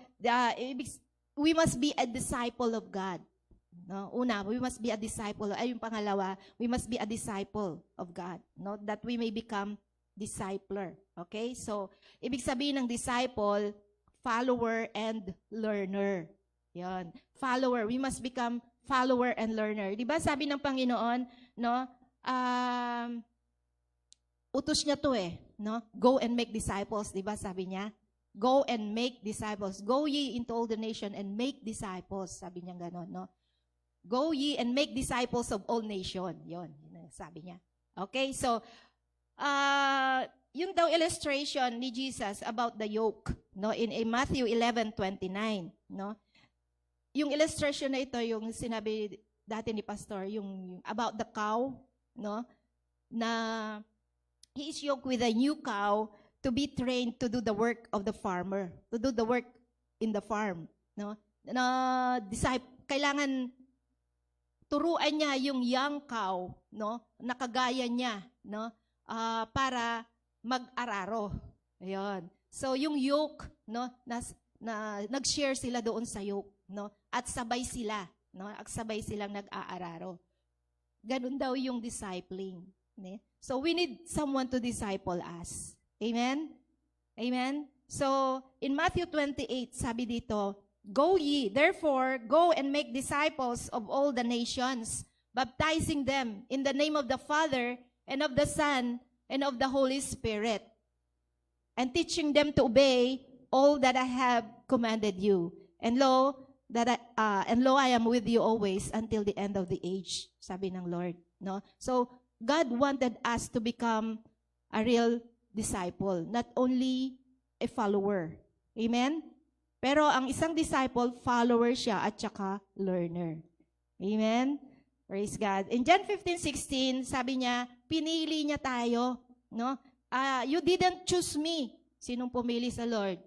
we must be a disciple of God. No, una, we must be a disciple. Ay, yung pangalawa, we must be a disciple of God, no, that we may become discipler. Okay? So, ibig sabihin ng disciple, follower and learner. Yon. Follower. We must become follower and learner. Di ba sabi ng Panginoon, no? Utos niya to no? Go and make disciples, di ba sabi niya? Go and make disciples. Go ye into all the nation and make disciples. Sabi niya gano'n, no? Go ye and make disciples of all nation. Yun sabi niya. Okay, so, yun daw illustration ni Jesus about the yoke, no? In Matthew 11:29, no? Yung illustration na ito, yung sinabi dati ni Pastor, yung about the cow, no? Na he is yoked with a new cow to be trained to do the work of the farmer, to do the work in the farm, no? Na kailangan turuan niya yung young cow, no? Nakagaya niya, no? Para mag-araro. Ayun. So yung yoke, no? Nag-share sila doon sa yoke, no? At sabay sila, no? At sabay silang nag-aararo. Ganun daw yung discipling, ne? So we need someone to disciple us. Amen? Amen? So, in Matthew 28, sabi dito, go ye, therefore, go and make disciples of all the nations, baptizing them in the name of the Father, and of the Son, and of the Holy Spirit, and teaching them to obey all that I have commanded you. And lo, I am with you always until the end of the age, sabi ng Lord. No? So, God wanted us to become a real disciple, not only a follower. Amen? Pero ang isang disciple, follower siya at saka learner. Amen? Praise God. In John 15:16, sabi niya, pinili niya tayo. No? You didn't choose me. Sinong pumili sa Lord?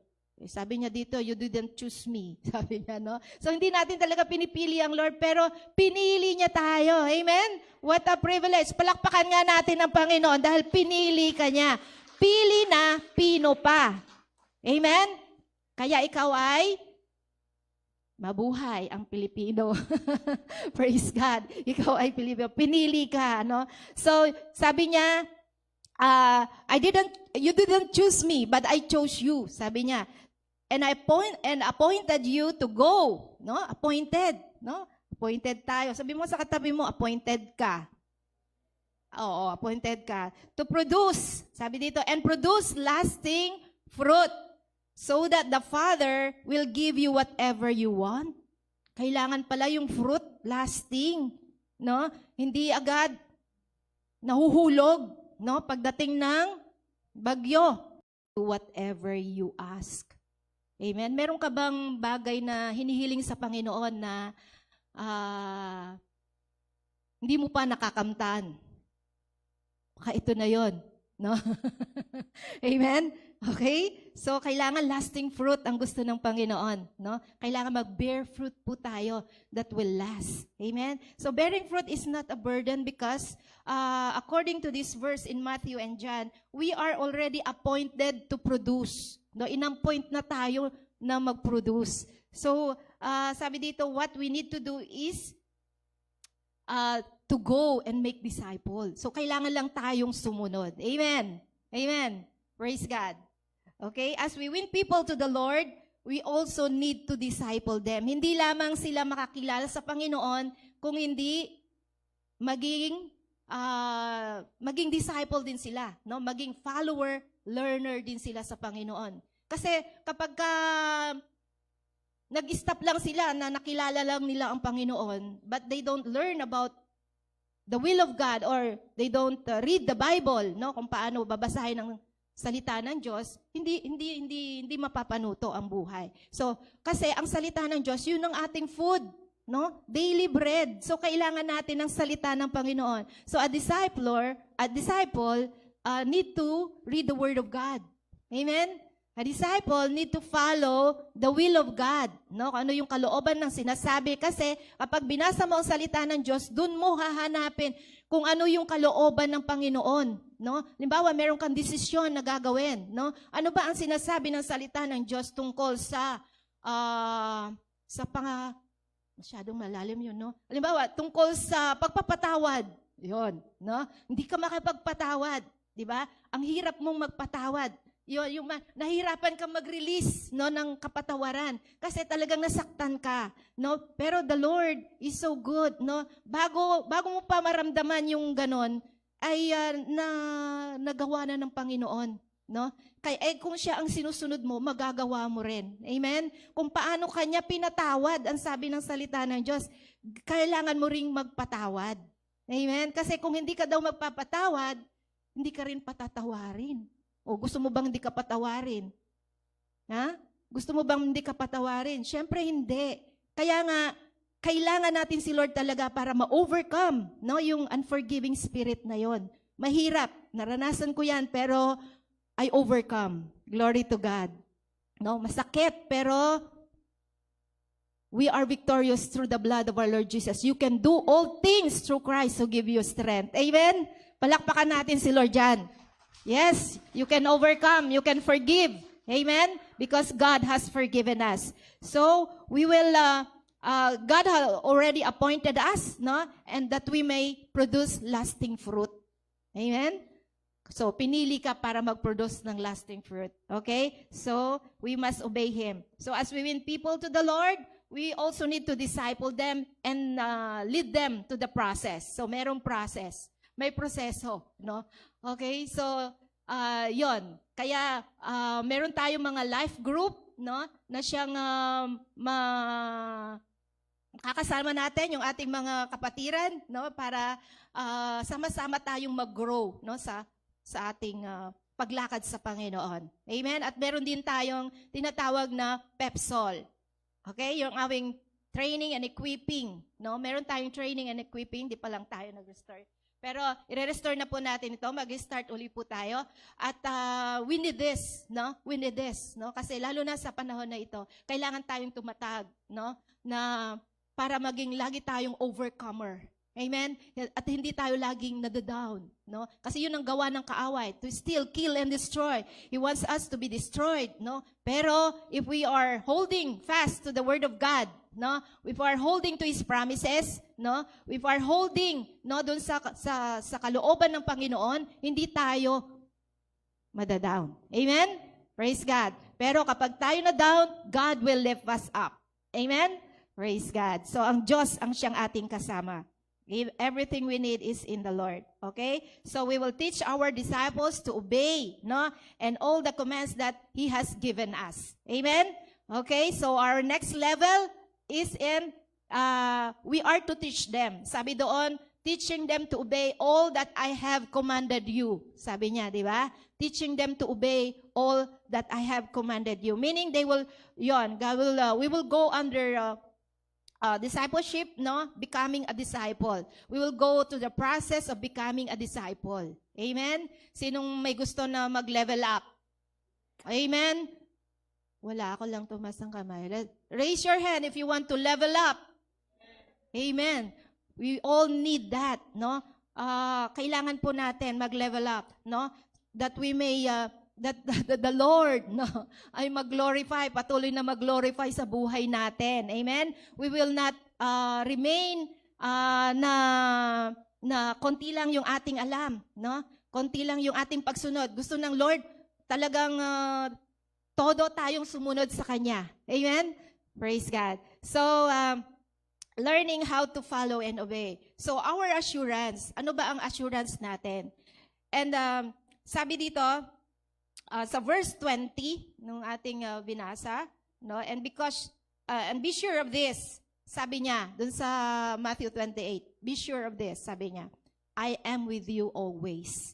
Sabi niya dito, you didn't choose me. Sabi niya, no? So, hindi natin talaga pinipili ang Lord, pero pinili niya tayo. Amen? What a privilege. Palakpakan nga natin ang Panginoon dahil pinili ka niya. Pili na, pino pa. Amen? Kaya ikaw ay mabuhay ang Pilipino. Praise God. Ikaw ay Pilipino. Pinili ka, no? So, sabi niya, you didn't choose me, but I chose you. Sabi niya, and appointed you to go, no? Appointed, no? Appointed tayo. Sabi mo sa katabi mo, appointed ka. Oo, appointed ka. To produce, sabi dito, and produce lasting fruit, so that the Father will give you whatever you want. Kailangan pala yung fruit lasting, no? Hindi agad nahuhulog, no? Pagdating ng bagyo. Do whatever you ask. Amen? Meron ka bang bagay na hinihiling sa Panginoon na hindi mo pa nakakamtan? Baka ito na yon, no? Amen? Okay? So, kailangan lasting fruit ang gusto ng Panginoon, no? Kailangan mag-bear fruit po tayo that will last. Amen? So, bearing fruit is not a burden because according to this verse in Matthew and John, we are already appointed to produce. No? Inappoint na tayo na mag-produce. So, sabi dito, what we need to do is to go and make disciples. So, kailangan lang tayong sumunod. Amen? Amen? Praise God. Okay? As we win people to the Lord, we also need to disciple them. Hindi lamang sila makakilala sa Panginoon kung hindi maging disciple din sila, no? Maging follower, learner din sila sa Panginoon. Kasi kapag nag-stop lang sila na nakilala lang nila ang Panginoon, but they don't learn about the will of God or they don't read the Bible, no? Kung paano babasahin ang salita ng Diyos, hindi mapapanuto ang buhay. So, kasi ang salita ng Diyos, yun ang ating food, no? Daily bread. So, kailangan natin ng salita ng Panginoon. So, a disciple need to read the Word of God. Amen? A disciple need to follow the will of God, no? Ano yung kalooban ng sinasabi. Kasi kapag binasa mo ang salita ng Diyos, dun mo hahanapin kung ano yung kalooban ng Panginoon, no? Halimbawa, meron kang desisyon na gagawin, no? Ano ba ang sinasabi ng salita ng Diyos tungkol sa masyadong malalim yun, no? Halimbawa, tungkol sa pagpapatawad, yun, no? Hindi ka makapagpatawad, di ba? Ang hirap mong magpatawad. nahihirapan ka mag-release, no, ng kapatawaran kasi talagang nasaktan ka, no? Pero the Lord is so good, no? Bago mo pa maramdaman yung ganon, ay nagawa na ng Panginoon, no? Kaya kung siya ang sinusunod mo, magagawa mo rin. Amen? Kung paano kanya pinatawad, ang sabi ng salita ng Diyos, kailangan mo ring magpatawad. Amen? Kasi kung hindi ka daw magpapatawad, hindi ka rin patatawarin. O gusto mo bang hindi ka patawarin? Ha? Gusto mo bang hindi ka patawarin? Siyempre hindi. Kaya nga, kailangan natin si Lord talaga para ma-overcome, no, yung unforgiving spirit na yon. Mahirap. Naranasan ko yan, pero I overcome. Glory to God. No, masakit, pero we are victorious through the blood of our Lord Jesus. You can do all things through Christ who give you strength. Amen? Palakpakan natin si Lord dyan. Yes, you can overcome, you can forgive. Amen? Because God has forgiven us. So, we will, God has already appointed us, no? And that we may produce lasting fruit. Amen? So, pinili ka para mag-produce ng lasting fruit. Okay? So, we must obey Him. So, as we win people to the Lord, we also need to disciple them and lead them to the process. So, merong process. May proseso, no? Okay? So, yon. Kaya, meron tayong mga life group, no? Na siyang kakasama natin yung ating mga kapatiran, no? Para sama-sama tayong mag-grow, no? Sa ating paglakad sa Panginoon. Amen? At meron din tayong tinatawag na PEPSOL. Okay? Yung aming training and equipping, no? Meron tayong training and equipping, di pa lang tayo nag-restart. Pero i-restore na po natin ito, mag-start uli po tayo. At we need this, no? We need this, no? Kasi lalo na sa panahon na ito, kailangan tayong tumatag, no? Na para maging lagi tayong overcomer. Amen? At hindi tayo laging nadadown, no? Kasi yun ang gawa ng kaaway, to steal, kill, and destroy. He wants us to be destroyed, no? Pero if we are holding fast to the Word of God, no? If we are holding to His promises, no? If we are holding, no, doon sa kalooban ng Panginoon, hindi tayo madadown. Amen? Praise God. Pero kapag tayo na down, God will lift us up. Amen? Praise God. So ang Diyos ang siyang ating kasama. Everything we need is in the Lord. Okay? So we will teach our disciples to obey, no? And all the commands that He has given us. Amen? Okay? So our next level is in, we are to teach them. Sabi doon, teaching them to obey all that I have commanded you. Sabi niya, di ba? Teaching them to obey all that I have commanded you. Meaning they will, we will go under discipleship, no? Becoming a disciple. We will go to the process of becoming a disciple. Amen? Sinong may gusto na mag-level up? Amen? Wala, ako lang tumas ng kamay. Raise your hand if you want to level up. Amen. We all need that, no? Kailangan po natin mag-level up, no? That we may, that the Lord, no, ay mag-glorify, patuloy na mag-glorify sa buhay natin. Amen? We will not remain na konti lang yung ating alam, no? Konti lang yung ating pagsunod. Gusto ng Lord talagang todo tayong sumunod sa Kanya. Amen? Praise God. So, learning how to follow and obey. So, our assurance, ano ba ang assurance natin? And sabi dito, sa verse 20 nung ating binasa, no? And be sure of this, sabi niya, dun sa Matthew 28, be sure of this, sabi niya, I am with you always.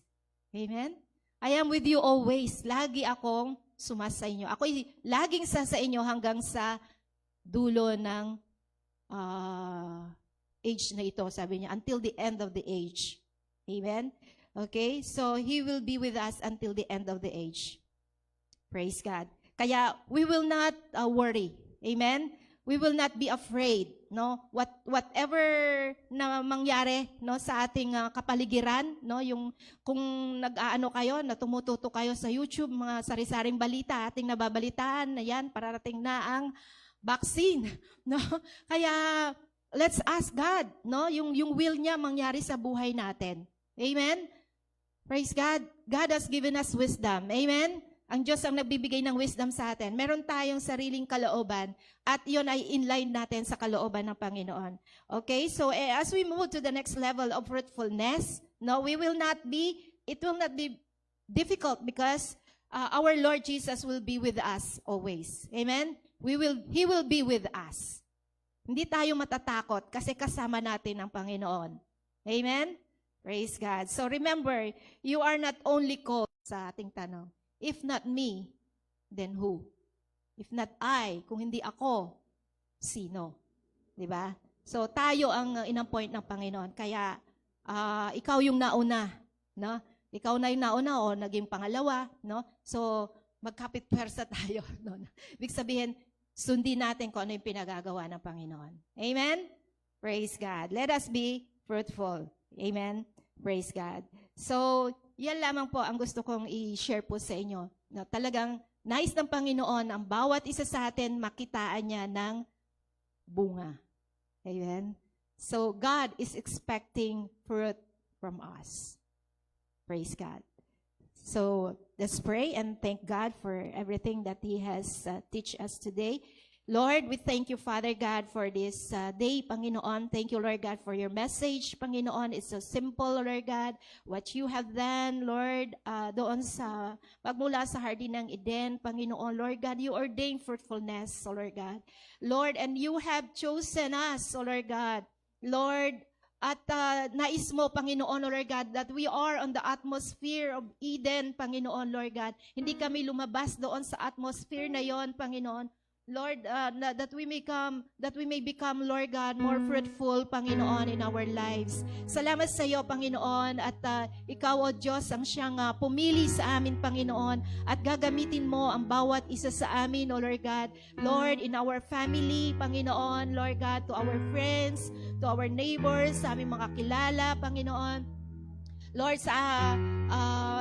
Amen? I am with you always. Lagi akong sumasa inyo. Ako'y laging sa inyo hanggang sa dulo ng age na ito, sabi niya, until the end of the age. Amen? Okay? So, He will be with us until the end of the age. Praise God. Kaya, we will not worry. Amen? We will not be afraid, no? Whatever na mangyari, no, sa ating kapaligiran, no, yung kung nag-aano kayo, na tumututo kayo sa YouTube, mga sari-saring balita, ating nababalitaan, na yan, pararating na ang vaccine, no? Kaya let's ask God, no, yung will niya mangyari sa buhay natin. Amen? Praise God. God has given us wisdom. Amen? Ang Diyos ang nagbibigay ng wisdom sa atin. Meron tayong sariling kalooban at yon ay inline natin sa kalooban ng Panginoon. Okay? So as we move to the next level of fruitfulness, no, it will not be difficult because our Lord Jesus will be with us always. Amen? He will be with us. Hindi tayo matatakot kasi kasama natin ang Panginoon. Amen? Praise God. So remember, you are not only called sa ating tanong. If not me, then who? If not I, kung hindi ako, sino? Diba? So tayo ang inang-point ng Panginoon. Kaya ikaw yung nauna, no? Ikaw na yung nauna o naging pangalawa, no? So magkapit pwersa tayo, no? Ibig sabihin, sundin natin kung ano yung pinagagawa ng Panginoon. Amen? Praise God. Let us be fruitful. Amen? Praise God. So, yan lamang po ang gusto kong i-share po sa inyo. Na talagang nais ng Panginoon ang bawat isa sa atin makitaan niya ng bunga. Amen? So, God is expecting fruit from us. Praise God. So, let's pray and thank God for everything that He has teach us today. Lord, we thank you, Father God, for this day, Panginoon. Thank you, Lord God, for your message, Panginoon. It's so simple, Lord God, what you have done, Lord, doon sa pagmula sa Hardin ng Eden, Panginoon. Lord God, you ordained fruitfulness, O Lord God. Lord, and you have chosen us, O Lord God. Lord, at nais mo, Panginoon, O Lord God, that we are on the atmosphere of Eden, Panginoon, Lord God. Hindi kami lumabas doon sa atmosphere na yon, Panginoon. Lord, that we may become, Lord God, more fruitful, Panginoon, in our lives. Salamat sa iyo, Panginoon, at ikaw, O Diyos, ang siyang pumili sa amin, Panginoon, at gagamitin mo ang bawat isa sa amin, O Lord God. Lord, in our family, Panginoon, Lord God, to our friends, to our neighbors, sa aming mga kilala, Panginoon. Lord, sa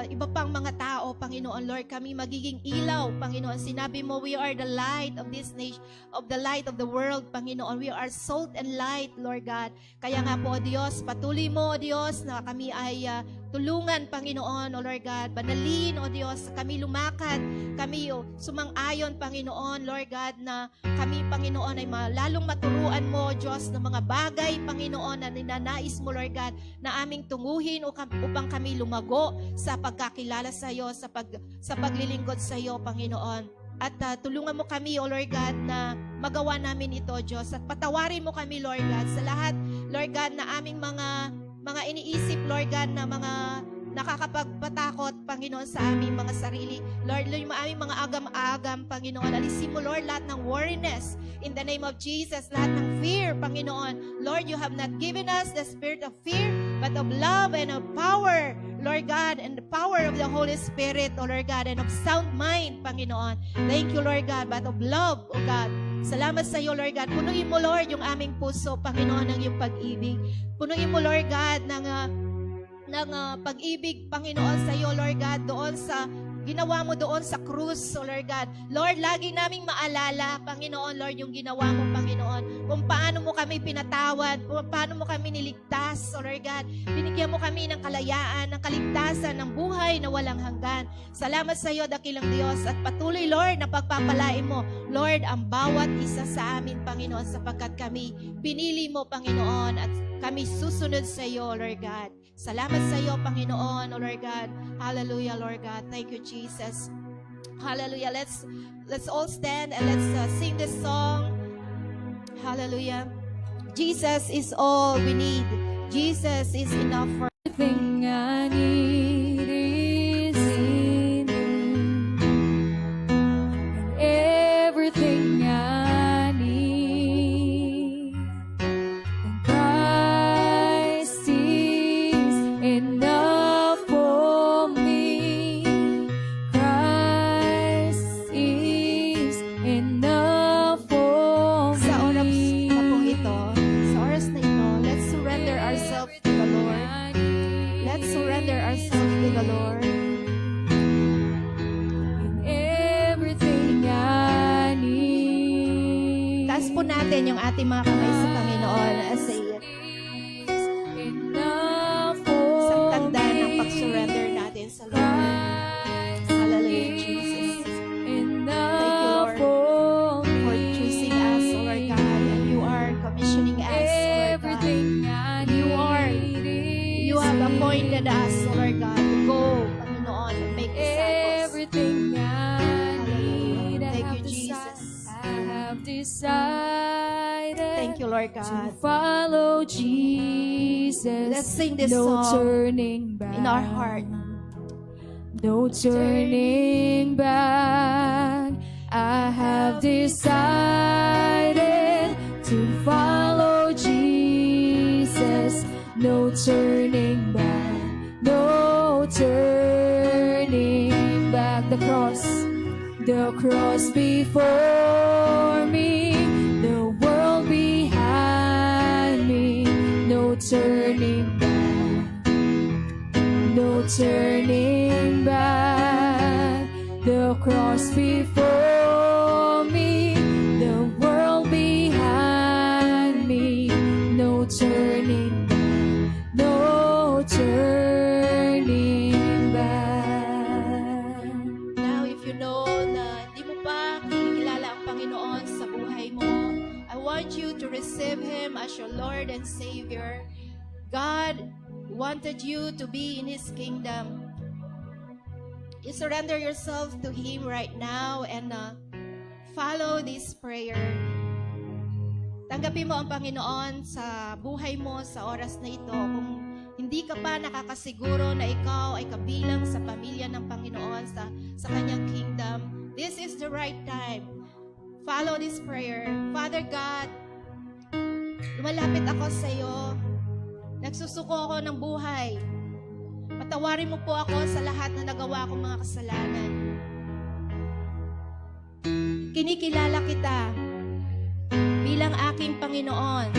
iba pang mga tao, Panginoon, Lord, kami magiging ilaw, Panginoon. Sinabi mo, we are the light of this nation, of the light of the world, Panginoon. We are salt and light, Lord God. Kaya nga po, Diyos, patuloy mo, Diyos, na kami ay tulungan, Panginoon, O Lord God. Banalin, O Diyos, kami lumakad, kami sumang-ayon, Panginoon, Lord God, na kami, Panginoon, ay lalong maturuan mo, Diyos, ng mga bagay, Panginoon, na ninanais mo, Lord God, na aming tunguhin upang kami lumago sa pagkakilala sa iyo, sa paglilingkod sa iyo, Panginoon. At tulungan mo kami, O Lord God, na magawa namin ito, Diyos. At patawarin mo kami, Lord God, sa lahat, Lord God, na aming mga iniisip, Lord God, na mga nakakapagpatakot, Panginoon, sa aming mga sarili. Lord, yung aming mga agam-agam, Panginoon. Alisin mo, Lord, lahat ng worriness. In the name of Jesus, lahat ng fear, Panginoon. Lord, you have not given us the spirit of fear, but of love and of power, Lord God, and the power of the Holy Spirit, O Lord God, and of sound mind, Panginoon. Thank you, Lord God, but of love, O God. Salamat sa iyo, Lord God. Punuin mo, Lord, yung aming puso, Panginoon, ng iyong pag-ibig. Punuin mo, Lord God, ng pag-ibig, Panginoon, sa iyo, Lord God, doon sa ginawa mo doon sa krus, O Lord God. Lord, lagi naming maalala, Panginoon, Lord, yung ginawa mo, Panginoon, kung paano mo kami pinatawad, kung paano mo kami niligtas, O Lord God. Binigyan mo kami ng kalayaan, ng kaligtasan, ng buhay na walang hanggan. Salamat sa iyo, dakilang Diyos, at patuloy, Lord, na pagpapalain mo, Lord, ang bawat isa sa amin, Panginoon, sapagkat kami pinili mo, Panginoon, at kami susunod sa iyo, Lord God. Salamat sa iyo, Panginoon, O Lord God. Hallelujah, Lord God. Thank you, Jesus. Hallelujah. Let's all stand and let's sing this song. Hallelujah. Jesus is all we need. Jesus is enough for Everything I need is in you. And everything I need. And Christ is enough for me. Christ is enough for me. sa oras na po ito. Sa oras na ito, let's surrender ourselves to the Lord. Let's surrender ourselves to the Lord. Everything I need. Taas po natin yung ating mga kamay sa Panginoon as a Enough isang for tanda ng me. pag-surrender natin sa Lord. Hallelujah, Jesus. appointed us, Lord God, to go, Panginoon, and make disciples. Everything I need, Thank you, Jesus. I have decided Thank you, Lord to God. follow Jesus. Let's sing this no song turning back. in our heart. No turning back. I have decided to follow Jesus. No turning back. No turning back. The cross before me, the world behind me. No turning back. No turning back. The cross before me, the world behind me. No turning back. No turning back. Now, if you know na hindi mo pa kinikilala ang Panginoon sa buhay mo, I want you to receive Him as your Lord and Savior. God wanted you to be in His kingdom. You surrender yourself to Him right now and follow this prayer. Tanggapin mo ang Panginoon sa buhay mo sa oras na ito. Kung hindi ka pa nakakasiguro na ikaw ay kabilang sa pamilya ng Panginoon sa Kanyang kingdom, this is the right time. Follow this prayer. Father God, lumalapit ako sa iyo. Nagsusuko ako ng buhay. Patawarin mo po ako sa lahat na nagawa kong mga kasalanan. Kinikilala kita bilang aking Panginoon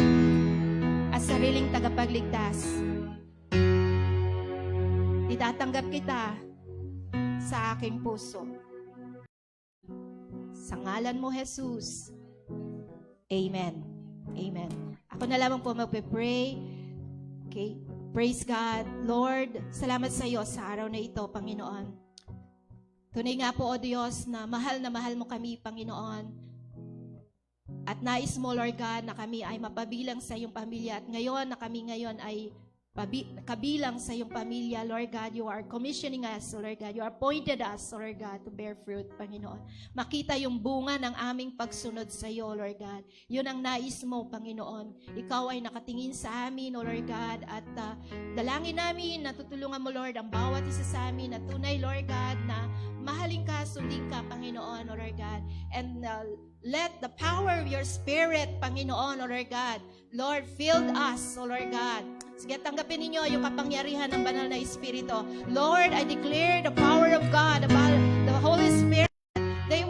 at sariling tagapagligtas. Itatanggap kita sa aking puso. Sa ngalan mo, Jesus. Amen. Amen. Ako na lamang po magpe-pray. Okay? Praise God. Lord, salamat sa iyo sa araw na ito, Panginoon. Tunay nga po, O Diyos, na mahal mo kami, Panginoon. At nais mo, Lord God, na kami ay mapabilang sa iyong pamilya. At ngayon, na kami ngayon ay kabilang sa iyong pamilya, Lord God, you are commissioning us, Lord God. You are appointed us, Lord God, to bear fruit, Panginoon. Makita yung bunga ng aming pagsunod sa iyo, Lord God. Yun ang nais mo, Panginoon. Ikaw ay nakatingin sa amin, O Lord God, at dalangin namin na tutulungan mo, Lord, ang bawat isa sa amin na tunay, Lord God, na mahalin ka, sundin ka, Panginoon, O Lord God. And let the power of your Spirit, Panginoon, O Lord God, Lord, filled us, O Lord God. Sige, tanggapin ninyo yung kapangyarihan ng banal na Espiritu. Lord, I declare the power of God, about the Holy Spirit. They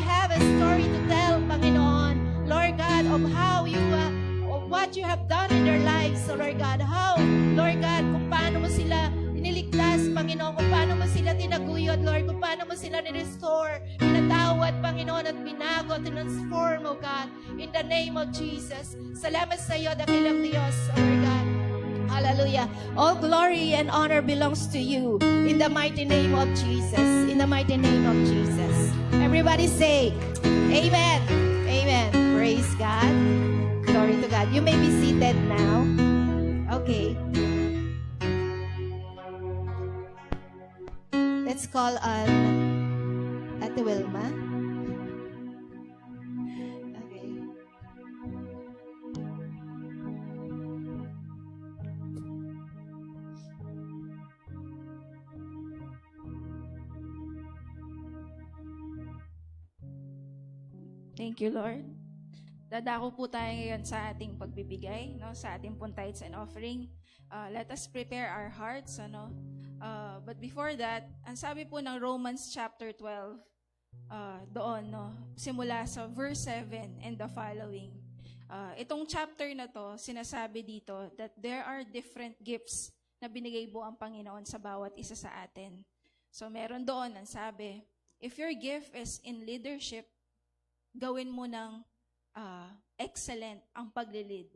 have a story to tell, Panginoon, Lord God, of how you, of what you have done in their lives, so Lord God, how, Lord God, kung paano mo sila iniligtas, Panginoon, kung paano mo sila tinaguyod, Lord, kung paano mo sila ni-restore, pinatawad, Panginoon, at binago, transform, O God, in the name of Jesus. Salamat sa iyo, dakilang Diyos, O Lord God. Hallelujah. All glory and honor belongs to you. In the mighty name of Jesus. In the mighty name of Jesus. Everybody say, Amen. Amen. Praise God. Glory to God. You may be seated now. Okay. Let's call on Ate Wilma. Okay. Thank you, Lord. Dadako po tayo ngayon sa ating pagbibigay, no, sa ating pong tithes and offering. Let us prepare our hearts, ano. But before that, ang sabi po ng Romans chapter 12, doon, no, simula sa verse 7 and the following. Itong chapter na to, sinasabi dito that there are different gifts na binigay po ang Panginoon sa bawat isa sa atin. So meron doon, ang sabi, if your gift is in leadership, gawin mo ng excellent ang paglilid.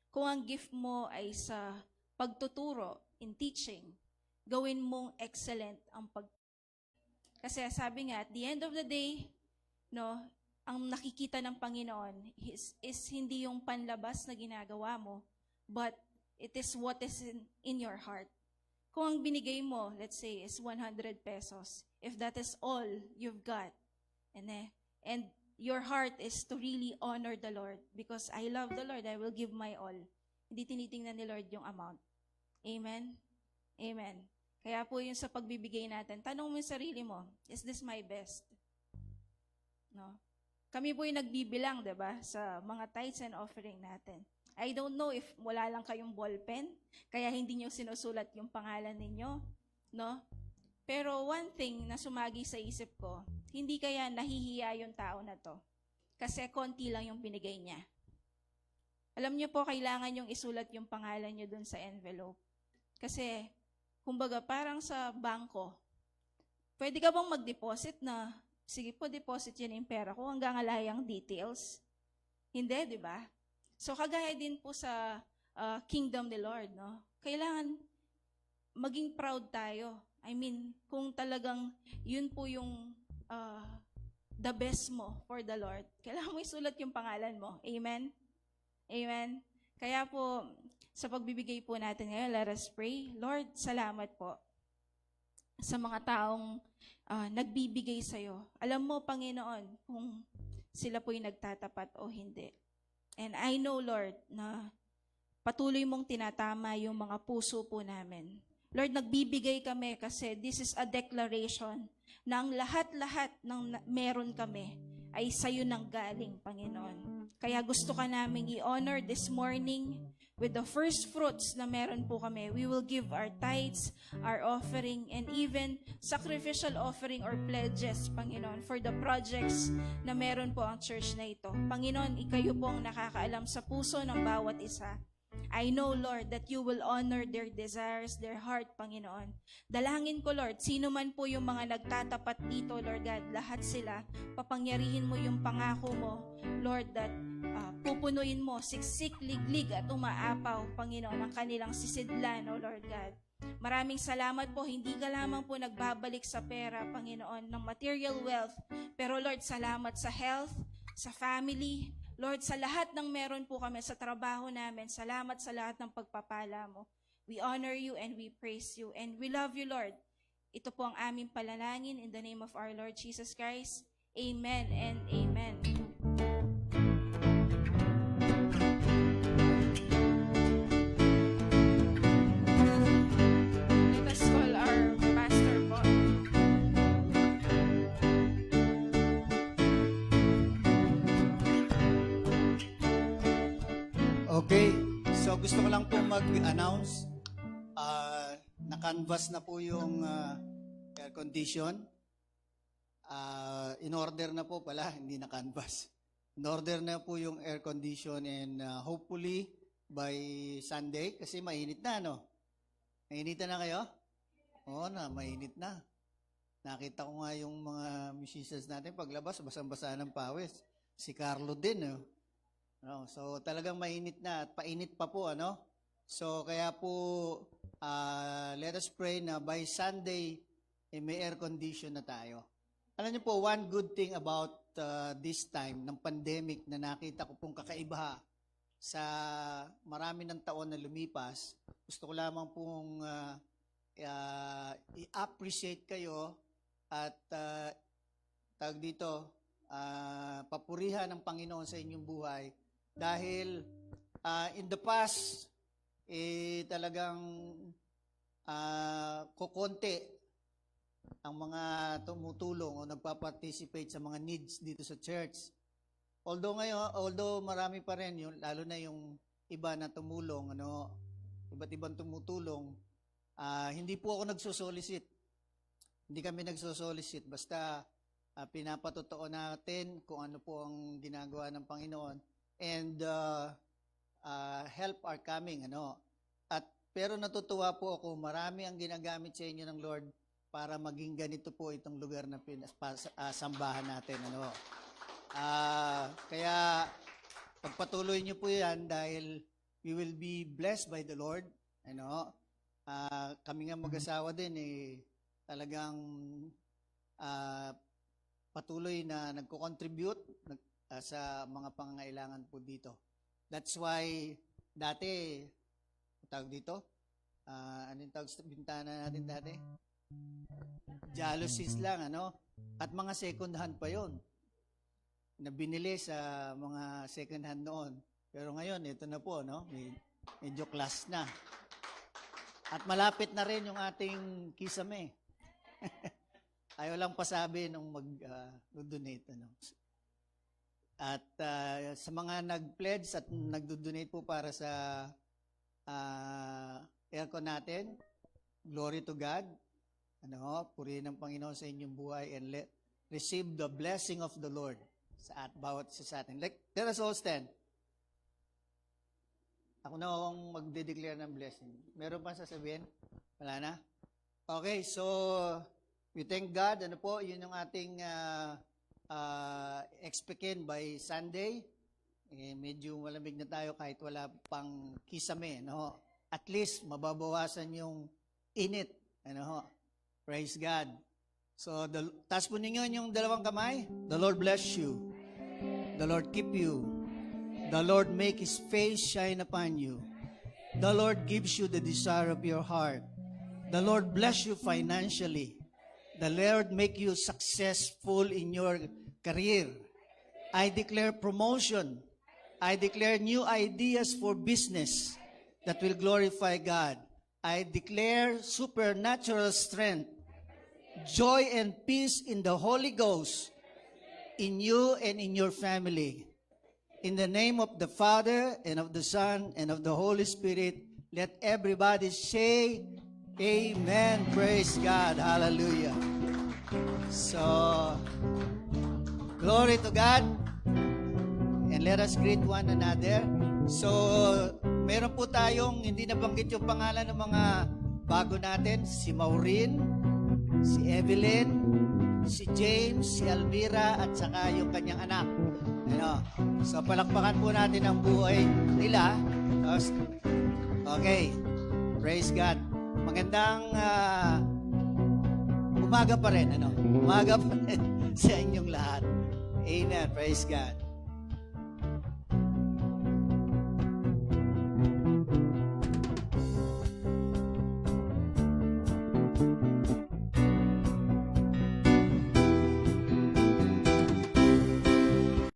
Kung ang gift mo ay sa pagtuturo, in teaching, gawin mong excellent ang Kasi sabi nga, at the end of the day, no, ang nakikita ng Panginoon is hindi yung panlabas na ginagawa mo, but It is what is in your heart. Kung ang binigay mo, let's say, is 100 pesos, if that is all you've got, and your heart is to really honor the Lord, because I love the Lord, I will give my all. Hindi tinitingnan ni Lord yung amount. Amen? Amen. Kaya po yun sa pagbibigay natin, tanong mo yung sarili mo, is this my best? No? Kami po yung nagbibilang, 'di ba, sa mga tithes and offering natin. I don't know if wala lang kayong ballpen, kaya hindi niyo sinusulat yung pangalan ninyo, no? Pero one thing na sumagi sa isip ko, hindi kaya nahihiya yung tao na to. Kasi konti lang yung binigay niya. Alam niyo po, kailangan yung isulat yung pangalan niyo dun sa envelope. Kasi, kumbaga, parang sa bangko, pwede ka bang mag-deposit na, sige po, deposit yan yung pera ko hanggang alayang details? Hindi, di ba? So, kagaya din po sa kingdom ni Lord, no? Kailangan maging proud tayo. I mean, kung talagang yun po yung the best mo for the Lord, kailangan mo isulat yung pangalan mo. Amen? Amen? Kaya po, sa pagbibigay po natin ngayon, let us pray. Lord, salamat po sa mga taong nagbibigay sa'yo. Alam mo, Panginoon, kung sila po'y nagtatapat o hindi. And I know, Lord, na patuloy mong tinatama yung mga puso po namin. Lord, nagbibigay kami kasi this is a declaration na ang lahat-lahat ng meron kami ay sa'yo nang galing, Panginoon. Kaya gusto ka naming i-honor this morning with the first fruits na meron po kami. We will give our tithes, our offering, and even sacrificial offering or pledges, Panginoon, for the projects na meron po ang church na ito. Panginoon, ikayo po ang nakakaalam sa puso ng bawat isa. I know, Lord, that you will honor their desires, their heart, Panginoon. Dalangin ko, Lord, sino man po yung mga nagtatapat dito, Lord God, lahat sila, papangyarihin mo yung pangako mo, Lord, that pupunuin mo, siksik, liglig at umaapaw, Panginoon, ang kanilang sisidlan, O Lord God. Maraming salamat po, hindi ka lamang po nagbabalik sa pera, Panginoon, ng material wealth, pero Lord, salamat sa health, sa family, Lord, sa lahat ng meron po kami sa trabaho namin, salamat sa lahat ng pagpapala mo. We honor you and we praise you and we love you, Lord. Ito po ang aming panalangin in the name of our Lord Jesus Christ. Amen and amen. Let us call our pastor po. Okay, so gusto ko lang po mag-announce. Na-canvas na po yung air condition. In order na po pala, hindi na-canvas. In order na po yung air condition and hopefully by Sunday, kasi mainit na, no? Mainit na kayo? Oo na, mainit na. Nakita ko nga yung mga musicians natin paglabas, basang-basa ng pawis. Si Carlo din, no? No, so talagang mainit na at painit pa po, ano? So kaya po let us pray na by Sunday may air condition na tayo. Alam niyo po, one good thing about this time ng pandemic na nakita ko pong kakaiba sa marami ng taon na lumipas, gusto ko lamang pong i-appreciate kayo at tawag dito, papurihan ng Panginoon sa inyong buhay. Dahil in the past, talagang kukonti ang mga tumutulong o nagpa-participate sa mga needs dito sa church. Although marami pa rin yun, lalo na yung iba na tumulong, iba't ibang tumutulong, hindi po ako nagsosolicit. Hindi kami nagsosolicit. Basta pinapatotoo natin kung ano po ang ginagawa ng Panginoon. And help are coming, pero natutuwa po ako, marami ang ginagamit sa inyo ng Lord para maging ganito po itong lugar na sambahan natin, kaya pagpatuloy niyo po yan dahil we will be blessed by the Lord, kami nga mag-asawa din talagang patuloy na nagko-contribute sa mga pangangailangan po dito. That's why dati tawag dito? Anong tawag sa bintana natin dati? Jalousies lang, ano? At mga second hand pa yon na binili sa mga second hand noon. Pero ngayon, ito na po, no? Medyo class na. At malapit na rin yung ating kisame. Ayaw lang pasabi nung mag-donate. Ano? At sa mga nag-pledge at nag-donate po para sa aircon natin, glory to God. Ano, purihin ng Panginoon sa inyong buhay and receive the blessing of the Lord bawat isa sa atin. Let us all stand. Ako na akong magde-declare ng blessing. Meron pa sasabihin? Wala na? Okay, so we thank God. Ano po, yun yung ating expectin by Sunday. Medyo malamig na tayo kahit wala pang kisame. No? At least, mababawasan yung init. Ano? Praise God. So, taas po ninyo yung dalawang kamay. The Lord bless you. The Lord keep you. The Lord make His face shine upon you. The Lord gives you the desire of your heart. The Lord bless you financially. The Lord make you successful in your career. I declare promotion. I declare new ideas for business that will glorify God. I declare supernatural strength, joy and peace in the Holy Ghost, in you and in your family. In the name of the Father, and of the Son, and of the Holy Spirit, let everybody say, Amen. Praise God. Hallelujah. So, glory to God. And let us greet one another. So, meron po tayong, hindi nabanggit yung pangalan ng mga bago natin, si Maureen, si Evelyn, si James, si Alvira, at saka yung kanyang anak. Ano? So, palakpakan po natin ang buhay nila. Okay. Praise God. Magandang umaga pa rin. Ano? Umaga pa rin sa inyong lahat. Amen. Praise God.